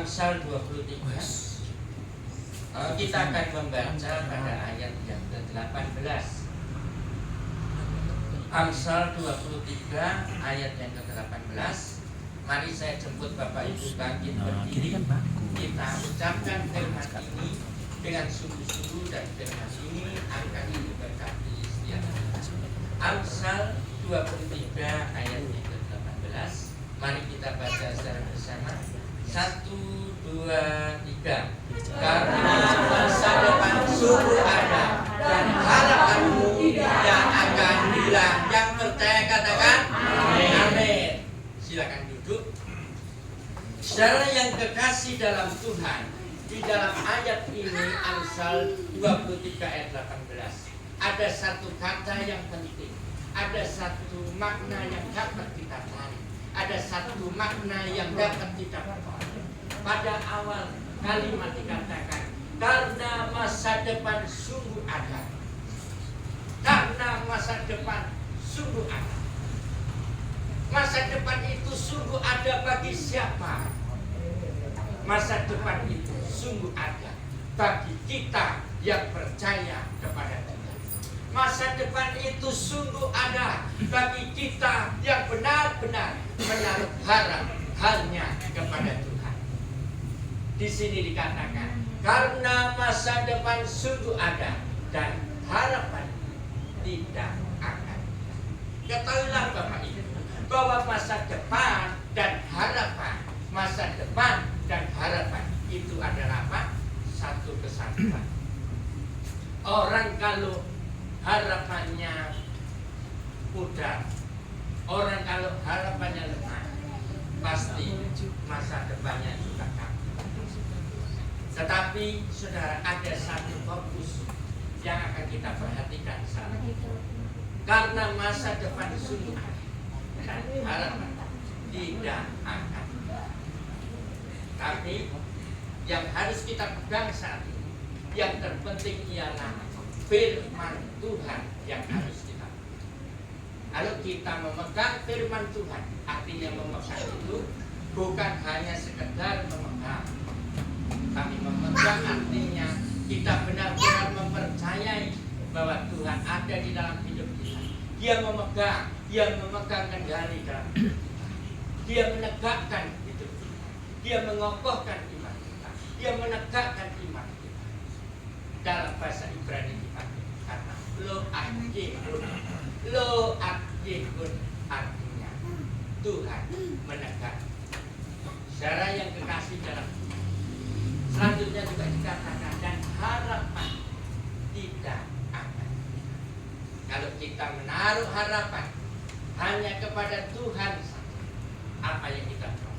Speaker 2: Amsal 23. Kita akan membaca pada ayat yang ke-18. Amsal 23 ayat yang ke-18. Mari saya jemput Bapak Ibu bangkit berdiri. Kita ucapkan firman ini dengan sungguh-sungguh, dan firman ini akan diberkati setiap kita. Amsal 23 ayat yang ke-18. Mari kita baca secara bersama. 1, 2, 3. Karena masa depan sungguh ada, dan harapanmu tidak akan hilang. Yang percaya katakan amin. Silakan duduk. Saudara yang kekasih dalam Tuhan, di dalam ayat ini Amsal 23 ayat 18 ada satu kata yang penting, ada satu makna yang dapat kita tarik, ada satu makna yang dapat kita peroleh. Pada awal kalimat dikatakan karena masa depan sungguh ada. Karena masa depan sungguh ada. Masa depan itu sungguh ada bagi siapa? Masa depan itu sungguh ada bagi kita yang percaya kepada Tuhan. Masa depan itu sungguh ada bagi kita yang benar-benar menaruh harap hanya kepada Tuhan. Di sini dikatakan karena masa depan sungguh ada dan harapan tidak akan. Ketahuilah Bapak Ibu bahwa masa depan dan harapan, masa depan dan harapan itu adalah apa? Satu kesatuan. Orang kalau harapannya pudar, orang kalau harapannya lemah, pasti masa depannya juga kalah. Tetapi saudara, ada satu fokus yang akan kita perhatikan saat ini. Karena masa depan sungguh ada dan harapan tidak akan. Tapi yang harus kita pegang saat ini, yang terpenting ialah firman Tuhan yang harus kita pegang. Kalau kita memegang firman Tuhan, artinya memegang itu bukan hanya sekedar memegang, tapi memegang artinya kita benar-benar mempercayai bahwa Tuhan ada di dalam hidup kita. Dia memegang kendali dalam hidup kita. Dia menegakkan hidup kita. Dia mengokohkan iman kita. Dia menegakkan iman kita. Dalam bahasa Ibrani kita kata lo akjehun artinya Tuhan menegakkan. Saudara yang kekasih dalam Tuhan, selanjutnya juga dikatakan dan harapan tidak akan. Kalau kita menaruh harapan hanya kepada Tuhan saja, apa yang kita tahu,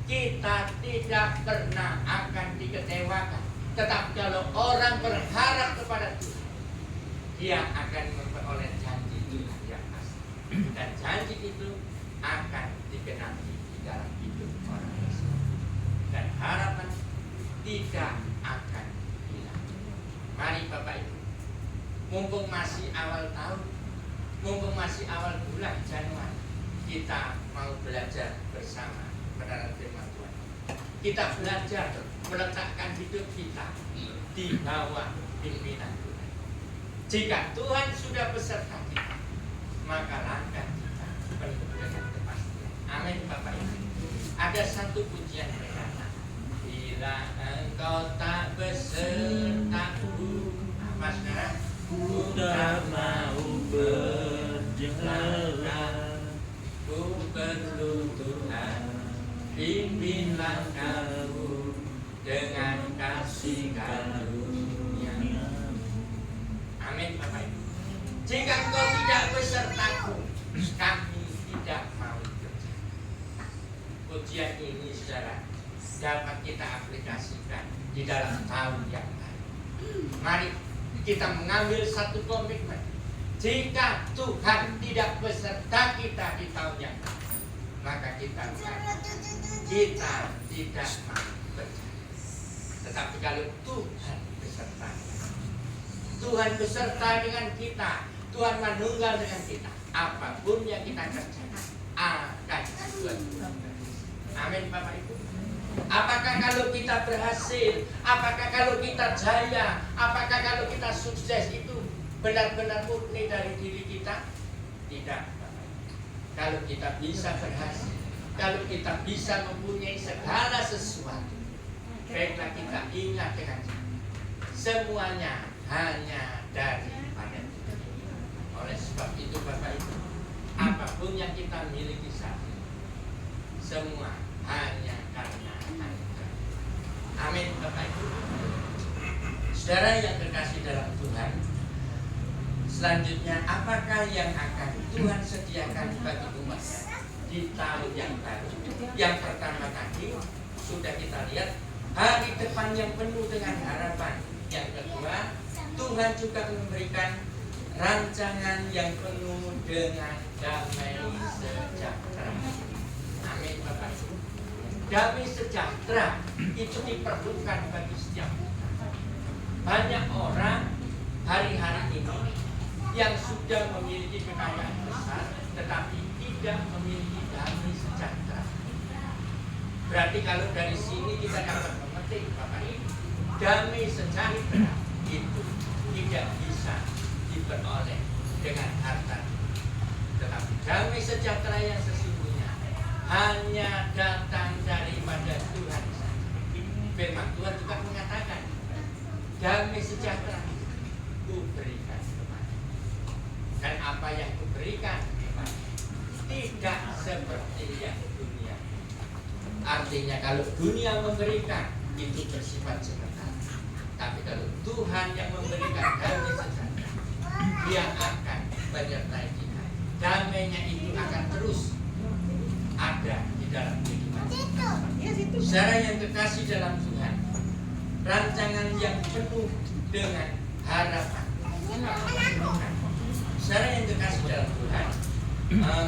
Speaker 2: kita tidak pernah akan dikecewakan. Tetapi kalau orang berharap kepada Tuhan, dia akan memperoleh janji Tuhan yang pasti, dan janji itu akan digenapi di dalam hidup orang tersebut. Dan harapan tidak akan hilang. Mari Bapak Ibu, mumpung masih awal tahun, mumpung masih awal bulan Januari, kita mau belajar bersama kebenaran firman Tuhan. Kita belajar meletakkan hidup kita di bawah pimpinan Tuhan. Jika Tuhan sudah beserta kita, maka langkah kita penuh dengan kepastian. Amin Bapak Ibu. Ada satu pujian berkata, bila engkau tak besertaku, apa saudara? Ku tak mau berjalan. Ku perlu Tuhan, pimpin langkahku dengan kasih karunia. Amin Bapak Ibu. Jika engkau tidak besertaku, kami tidak mau berjalan. Pujian ini saudara dapat kita aplikasikan di dalam tahun yang baru. Mari kita mengambil satu komitmen. Jika Tuhan tidak beserta kita di tahun yang baru, maka kita tidak mau berjalan. Tetapi kalau Tuhan beserta, Tuhan beserta dengan kita, Tuhan manunggal dengan kita, apapun yang kita kerjakan akan Tuhan. Amin Bapak Ibu. Apakah kalau kita berhasil, apakah kalau kita jaya, apakah kalau kita sukses itu benar-benar murni dari diri kita? Tidak. Kalau kita bisa berhasil, kalau kita bisa mempunyai segala sesuatu, baiklah kita ingat dengan semuanya hanya daripada Tuhan. Oleh sebab itu Bapak Ibu, apapun yang kita miliki saat ini, semua hanya karena anugerah. Amin Bapak Ibu. Saudara yang terkasih dalam Tuhan, selanjutnya apakah yang akan Tuhan sediakan bagi umatnya di tahun yang baru? Yang pertama tadi sudah kita lihat hari depan yang penuh dengan harapan. Yang kedua, Tuhan juga memberikan rancangan yang penuh dengan damai sejahtera. Amin Bapak Ibu. Damai sejahtera itu diperlukan bagi setiap kita. Banyak orang hari-hari ini yang sudah memiliki kekayaan besar tetapi tidak memiliki damai sejahtera. Berarti kalau dari sini kita dapat memetik Bapak Ibu, damai sejahtera itu tidak bisa diperoleh dengan harta, tetapi damai sejahtera yang sesungguhnya hanya datang daripada Tuhan saja. Firman Tuhan juga mengatakan, damai sejahtera ku berikan kepadamu, dan apa yang ku berikan kepadamu tidak seperti yang dunia. Artinya kalau dunia memberikan itu bersifat sebentar, tapi kalau Tuhan yang memberikan damai sejahtera, Dia akan menyertai kita. Damainya itu akan terus ada di dalam kehidupan. Saudara yang kekasih dalam Tuhan, rancangan yang penuh dengan harapan. Saudara yang kekasih dalam Tuhan,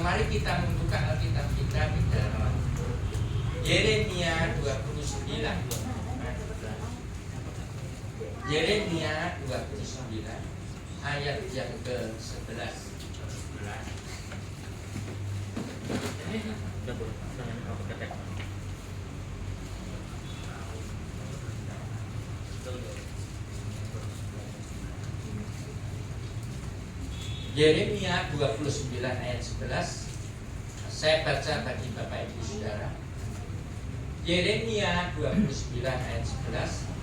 Speaker 2: mari kita membuka Alkitab kita di dalam Yeremia 29. Yeremia 29 ayat yang ke-11. Yeremia 29 ayat 11. Saya baca bagi Bapak Ibu Saudara. Yeremia 29 ayat 11.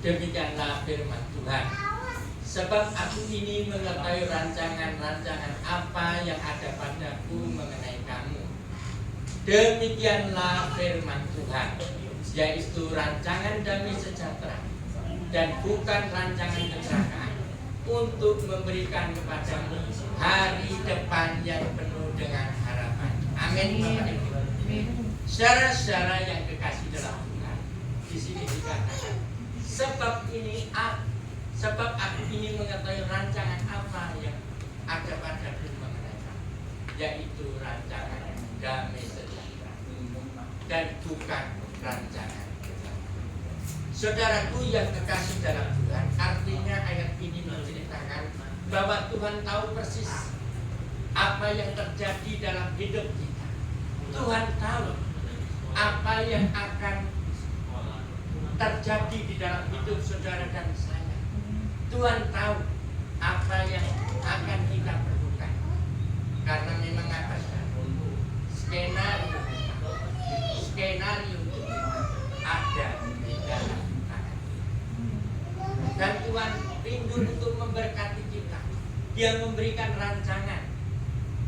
Speaker 2: Demikianlah firman Tuhan. Sebab aku ini mengetahui rancangan-rancangan apa yang ada padaku mengenai kamu. Demikianlah firman Tuhan, yaitu rancangan damai sejahtera dan bukan rancangan kecelakaan, untuk memberikan kepadamu hari depan yang penuh dengan harapan. Amin Bapak Ibu. Saudara-saudara yang kekasih dalam Tuhan, di sini dikatakan, sebab aku ini mengetahui rancangan apa yang ada padaku mengenai kamu, yaitu rancangan damai sejahtera dan bukan rancangan kecelakaan. Saudaraku yang kekasih dalam Tuhan, artinya ayat ini menceritakan bahwa Tuhan tahu persis apa yang terjadi dalam hidup kita. Tuhan tahu apa yang akan terjadi di dalam hidup saudara dan saya. Tuhan tahu apa yang akan kita perlukan. Karena memang apa? Skenario ada di dalam tangan. Dan Tuhan rindu untuk memberkati kita. Dia memberikan rancangan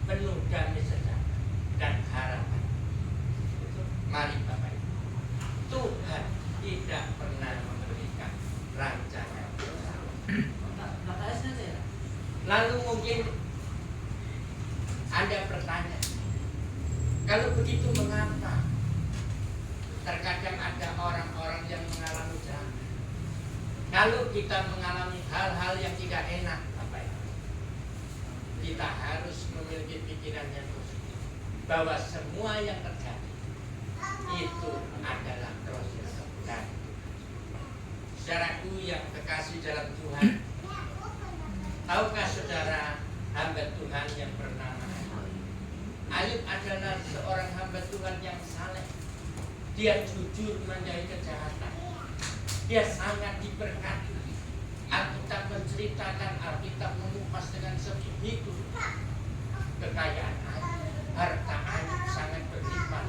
Speaker 2: penuh damai sejahtera dan harapan. Mari Bapak Ibu, Tuhan tidak pernah memberikan rancangan. Lalu mungkin Anda bertanya, kalau begitu mengapa terkadang ada orang-orang yang mengalami jahat? Kalau kita mengalami hal-hal yang tidak enak, Bapak Ibu, kita harus memiliki pikiran yang positif bahwa semua yang terjadi itu adalah proses dan saudaraku yang kekasih dalam Tuhan, tahukah saudara hamba Tuhan yang bernama Ayub? Ayub adalah seorang hamba Tuhan yang saleh. Dia jujur menjauhi kejahatan. Dia sangat diberkati. Alkitab menceritakan, Alkitab mengupas dengan sebegitu kekayaan Ayub. Harta Ayub sangat berlimpah.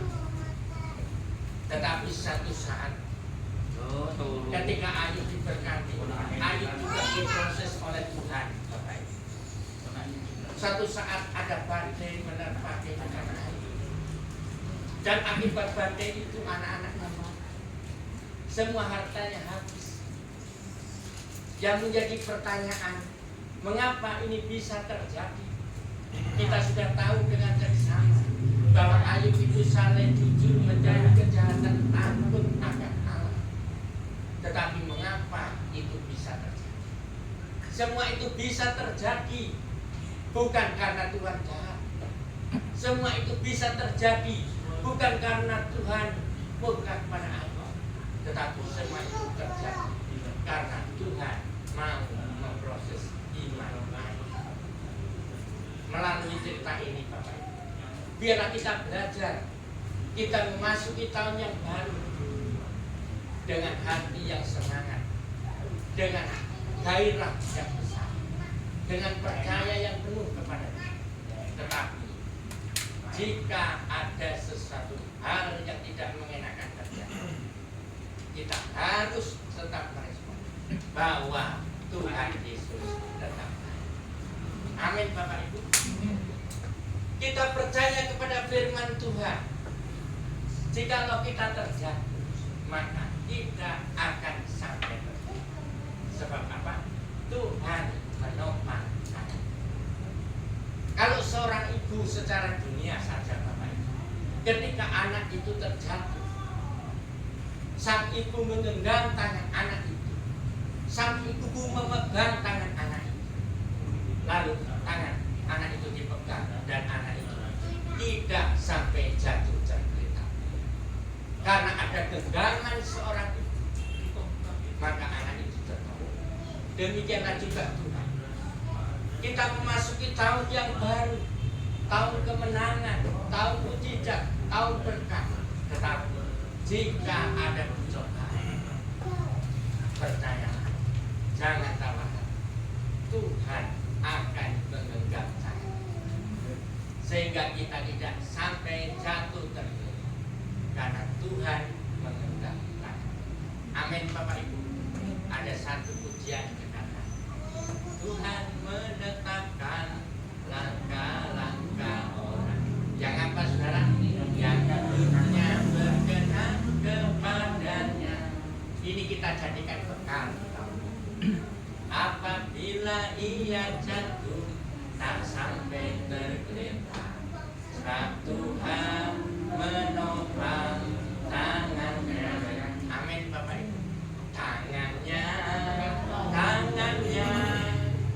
Speaker 2: Tetapi satu saat ketika Ayub diberkati, Ayub juga diproses oleh Tuhan. Satu saat ada badai menerpa kehidupan Ayub. Dan akibat badai itu anak-anaknya mati. Semua hartanya habis. Yang menjadi pertanyaan, mengapa ini bisa terjadi? Kita sudah tahu dengan seksama bahwa Ayub itu saleh, jujur, menjauhi kejahatan, takut akan Allah. Tetapi mengapa itu bisa terjadi? Semua itu bisa terjadi bukan karena Tuhan jahat. Semua itu bisa terjadi bukan karena Tuhan murka pada Allah. Tetapi semua itu terjadi karena Tuhan mau memproses iman Ayub. Melalui cerita ini Bapak Ibu, biarlah kita belajar, kita memasuki tahun yang baru dengan hati yang semangat, dengan gairah yang besar, dengan percaya yang penuh kepada Tuhan. Tetapi jika ada sesuatu hal yang tidak mengenakan terjadi, kita harus tetap merespon bahwa Tuhan Yesus tetap. Amin Bapak Ibu. Kita percaya kepada firman Tuhan. Jikalau kita terjatuh, maka tidak akan sampai terjatuh. Sebab apa? Tuhan menopang anak. Kalau seorang ibu secara dunia saja Bapak Ibu, ketika anak itu terjatuh, sang ibu menggenggam tangan anak itu, sang ibu memegang tangan anak itu, lalu tangan anak itu dipegang dan anak itu tidak sampai jatuh tergeletak. Karena ada genggaman seorang ibu, maka anak itu tertolong. Demikianlah juga Tuhan. Kita memasuki tahun yang baru, tahun kemenangan, tahun mujizat, tahun berkah. Tetapi jika ada pencobaan, percayalah, jangan tawakan. Tuhan akan menggenggam tangan, sehingga kita tidak sampai jatuh tergeletak, karena Tuhan menggenggam tangan. Amin Bapak Ibu. Ada satu pujian berkata, Tuhan menetapkan langkah-langkah orang. Yang apa saudara? Yang hidupnya berkenan kepadanya. Ini kita jadikan bekal. Apabila ia jatuh, tak sampai tergeletak, sebab Tuhan menopang tangannya. Amin Bapak Ibu. Tangannya,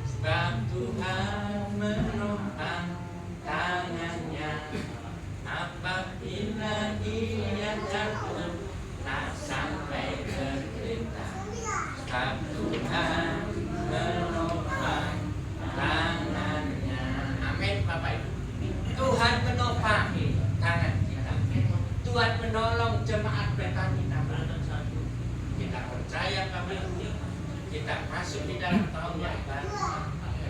Speaker 2: sebab Tuhan menopang tangannya. Apabila ia jatuh, tak sampai tergeletak, sebab Tuhan menopang tangannya. Amin Bapak Ibu. Tuhan menopang tangan kita. Tuhan menolong jemaat Betani. Kita percaya Bapak Ibu, kita masuk di dalam tahun yang baru.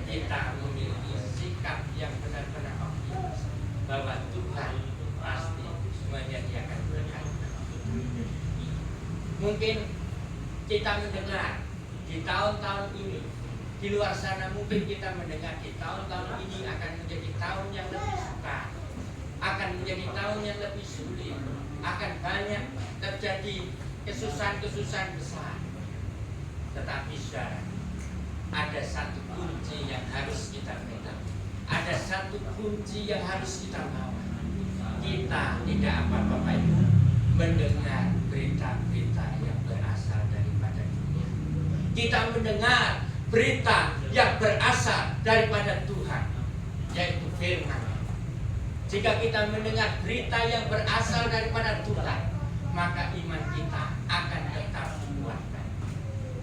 Speaker 2: Kita memiliki sikap yang benar-benar optimis bahwa Tuhan pasti menyediakan berkat. Mungkin kita mendengar di tahun-tahun ini, di luar sana mungkin kita mendengar di tahun-tahun ini akan menjadi tahun yang lebih sukar, akan menjadi tahun yang lebih sulit, akan banyak terjadi kesusahan-kesusahan besar. Tetapi saudara, ada satu kunci yang harus kita pegang, ada satu kunci yang harus kita bawa. Kita tidak apa Bapak Ibu mendengar berita-berita yang berasal daripada dunia. Kita mendengar berita yang berasal daripada Tuhan, yaitu firman. Jika kita mendengar berita yang berasal daripada Tuhan, maka iman kita akan tetap kuat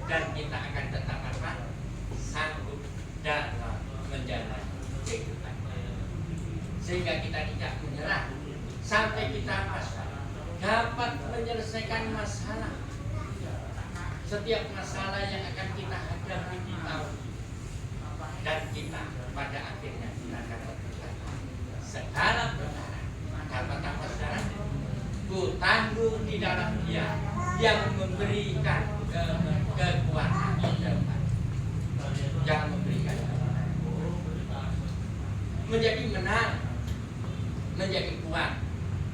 Speaker 2: dan kita akan tetap sanggup dalam menjalani kehidupan, sehingga kita tidak menyerah sampai kita dapat menyelesaikan setiap masalah yang akan kita hadapi di tahun dan kita pada akhirnya kita dapat berkata segala perkara dapat apa saudara? Ku tanggung di dalam Dia yang memberikan kekuatan yang memberikan menjadi menang, menjadi kuat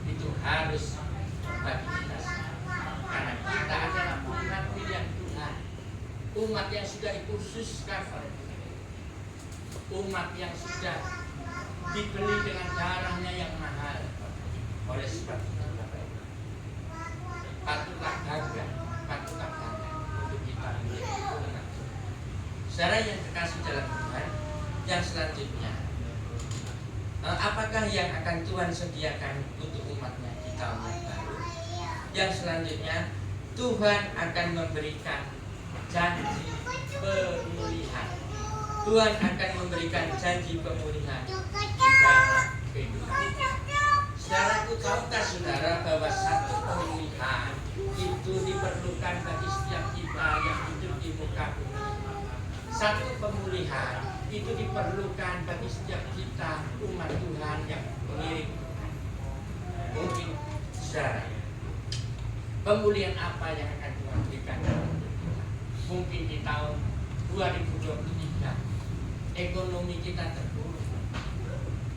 Speaker 2: itu harus bagi kita karena kita adalah umat pilihan Tuhan, umat yang sudah dikhususkan oleh Tuhan, umat yang sudah dibeli dengan darahnya yang mahal. Oleh sebab itu patutlah bangga untuk kita menjadi umat. Saudara yang terkasih dalam Tuhan, yang selanjutnya, apakah yang akan Tuhan sediakan untuk umatnya di tahun yang baru? Yang selanjutnya, Tuhan akan memberikan janji pemulihan. Tuhan akan memberikan janji pemulihan di dalam kehidupan. Saudaraku, tahukah saudara bahwa satu pemulihan itu diperlukan bagi setiap kita yang hidup di muka bumi? Satu pemulihan itu diperlukan bagi setiap kita umat Tuhan yang mengiring Tuhan. Mungkin saudara, pemulihan apa yang akan Tuhan berikan dalam hidup kita? Mungkin di tahun 2023 ekonomi kita terpuruk.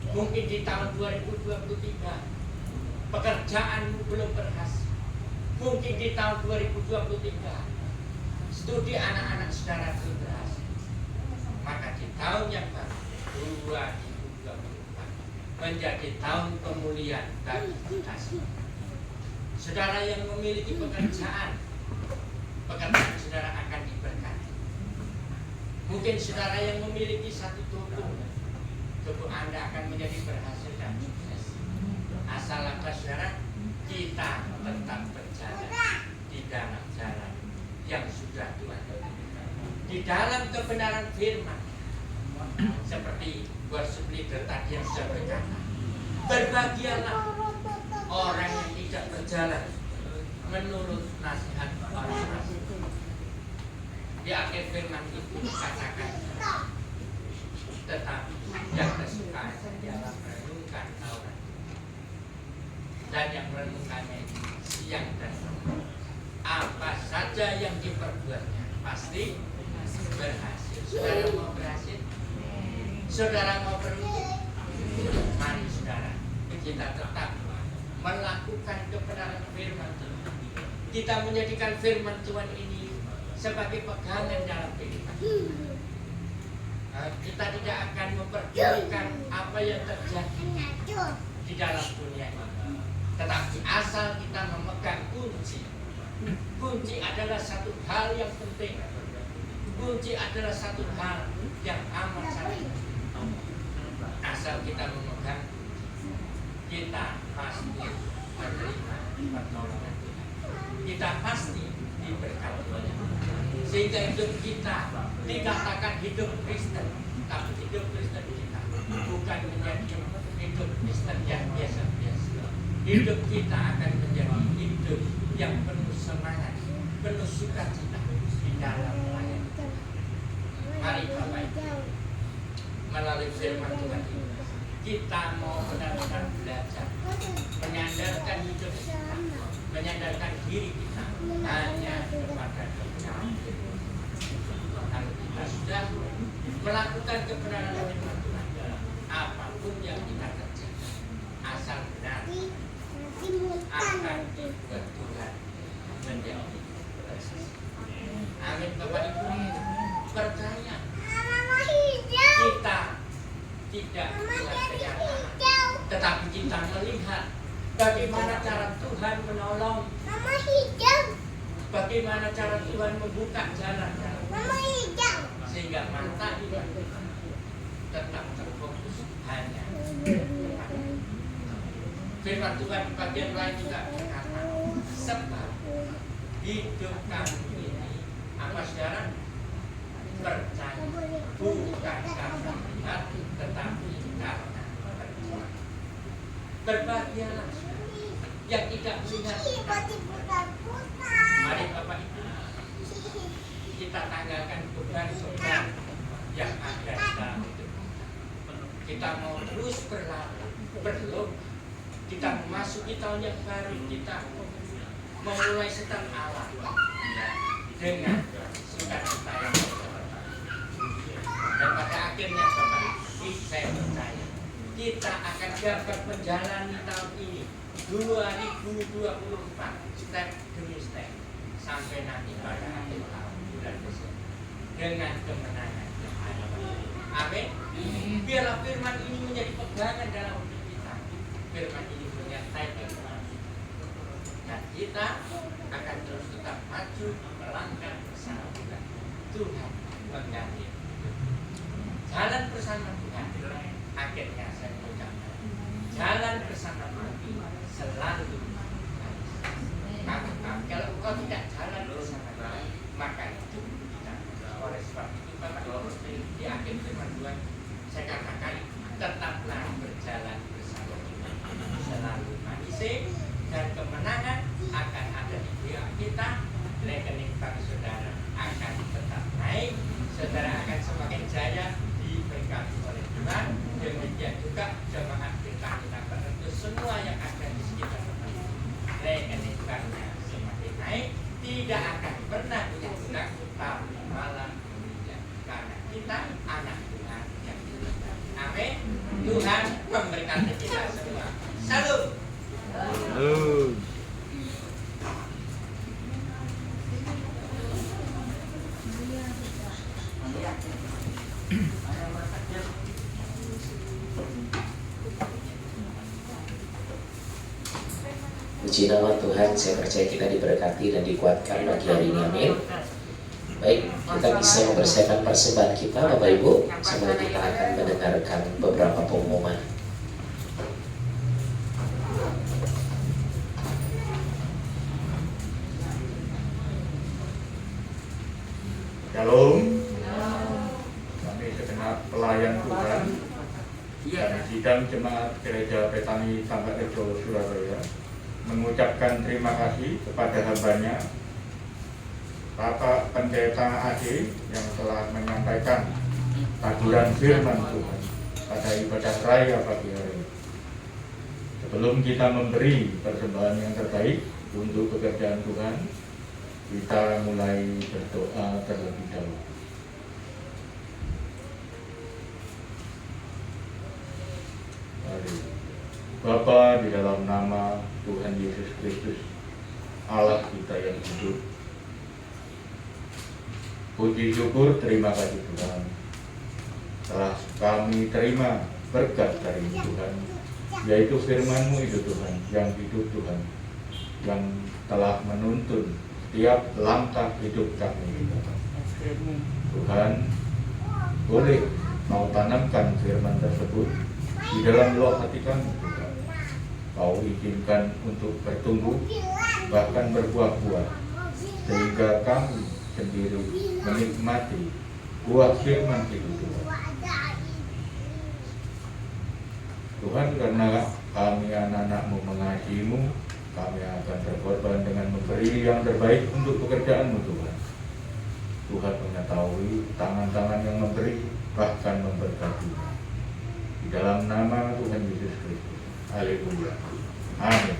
Speaker 2: Mungkin di tahun 2023 pekerjaanmu belum berhasil. Mungkin di tahun 2023 studi anak-anak saudara belum berhasil. Maka di tahun yang baru 2024 menjadi tahun pemulihan bagi kita semua. Saudara yang memiliki pekerjaan saudara akan diberkati. Mungkin saudara yang memiliki satu toko Anda akan menjadi berhasil dan sukses. Asal apa saudara? Kita tetap berjalan di dalam jalan yang sudah Tuhan berikan, di dalam kebenaran firman. Seperti worship leader tadi yang sudah berkata, berbahagialah orang yang tidak berjalan menurut nasihat orang fasik. Di akhir firman itu dikatakan, tetapi yang tersuka ialah merenungkan Taurat dan yang merenungkannya siang dan malam. Apa saja yang diperbuatnya pasti berhasil. Saudara mau berhasil? Saudara mau beruntung? Mari saudara, kita tetap melakukan kebenaran firman Tuhan. Kita menjadikan firman Tuhan ini sebagai pegangan dalam kehidupan. Kita tidak akan memperdulikan apa yang terjadi di dalam dunia ini. Tetapi asal kita memegang kunci. Kunci adalah satu hal yang penting. Kunci adalah satu hal yang amat sangat penting. Asal kita memegang, kita pasti menerima pertolongan Tuhan. Kita pasti diberkati. Sehingga hidup kita dikatakan hidup Kristen, tapi hidup Kristen kita bukan menjadi hidup Kristen yang biasa-biasa. Hidup kita akan menjadi hidup yang penuh semangat, penuh sukacita di dalam melayani Tuhan. Mari Bapak Ibu, melalui firman Tuhan ini, kita mau benar-benar belajar menyandarkan hidup kita, menyandarkan diri kita hanya kepada Tuhan. Kalau kita sudah melakukan kebenaran firman Tuhan, apapun yang kita kerjakan, asal benar, akan dibuat Tuhan menjadi berhasil. Amin Bapak Ibu, percaya kita tidak melihat kenyataan, tetapi kita melihat bagaimana cara Tuhan menolong, bagaimana cara Tuhan membuka jalan, sehingga mata kita tetap terfokus hanya kepada firman Tuhan. Bagian lain juga berkata, sebab hidup kami ini apa saudara? Percaya, bukan karena melihat, tetapi karena percaya. Berbahagialah yang tidak melihat. Mari Bapak Ibu, kita tanggalkan beban-beban yang ada di dalam hidup kita. Mau terus berlalu, kita memasuki tahun yang baru, kita memulai setan alam dengan sukacita yang berbeda. Dan pada akhirnya Bapak, saya percaya kita akan dapat menjalani tahun ini 2024 step demi step sampai nanti pada akhir tahun bulan Desember dengan kemenangan yang ada. Amin. Biarlah firman ini menjadi pegangan dalam hidup kita. Firman ini menyertai kita, dan kita akan terus tetap maju melangkah bersama Tuhan. Tuhan mengganti jalan bersama Tuhan. Akhirnya saya mengucapkan jalan bersama Tuhan selalu. Kalau engkau tidak jalan bersama Tuhan, maka itu tidak. Oleh sebab itu Bapak di akhir firman Tuhan saya katakan tetaplah berjalan bersama Tuhan selalu. Manisnya dan kemenangan akan ada di pihak kita. Rekening bank saudara akan tetap naik, saudara akan semakin jaya diberkati oleh Tuhan. Demikian juga jemaat kita bertentu semua yang ada di sekitar kita. Rekening banknya semakin naik, tidak akan pernah hilang, tapi malah meningkat. Karena kita anak Tuhan yang diberkati. Amin. Tuhan memberkati kita semua. Salam.
Speaker 1: Puji nama Tuhan, saya percaya kita diberkati dan dikuatkan pagi hari ini, amin. Baik, kita bisa mempersiapkan persembahan kita, Bapak Ibu. Sebelum kita akan mendengarkan beberapa pengumuman.
Speaker 3: Shalom. Kami segenap pelayan Tuhan dari sidang jemaat Gereja Betani Tambakrejo Surabaya mengucapkan terima kasih kepada hambanya Bapak Pendeta Ade yang telah menyampaikan taburan firman Tuhan pada ibadah raya pagi hari ini. Sebelum kita memberi persembahan yang terbaik untuk pekerjaan Tuhan, kita mulai berdoa terlebih dahulu. Mari. Bapa, di dalam nama Tuhan Yesus Kristus, Allah kita yang hidup, puji syukur, terima kasih Tuhan telah kami terima berkat dari Tuhan, yaitu firman-Mu itu Tuhan, yang hidup Tuhan, yang telah menuntun setiap langkah hidup kami. Tuhan, boleh mau tanamkan firman tersebut di dalam loh hati kami, Tuhan. Kau izinkan untuk bertumbuh, bahkan berbuah-buah, sehingga kami sendiri menikmati buah firman itu, Tuhan. Tuhan, karena kami anak-anak-Mu mengasihi-Mu, kami akan berkorban dengan memberi yang terbaik untuk pekerjaan-Mu, Tuhan. Tuhan mengetahui tangan-tangan yang memberi, bahkan memberkati. Di dalam nama Tuhan Yesus Kristus. Haleluya. Amin.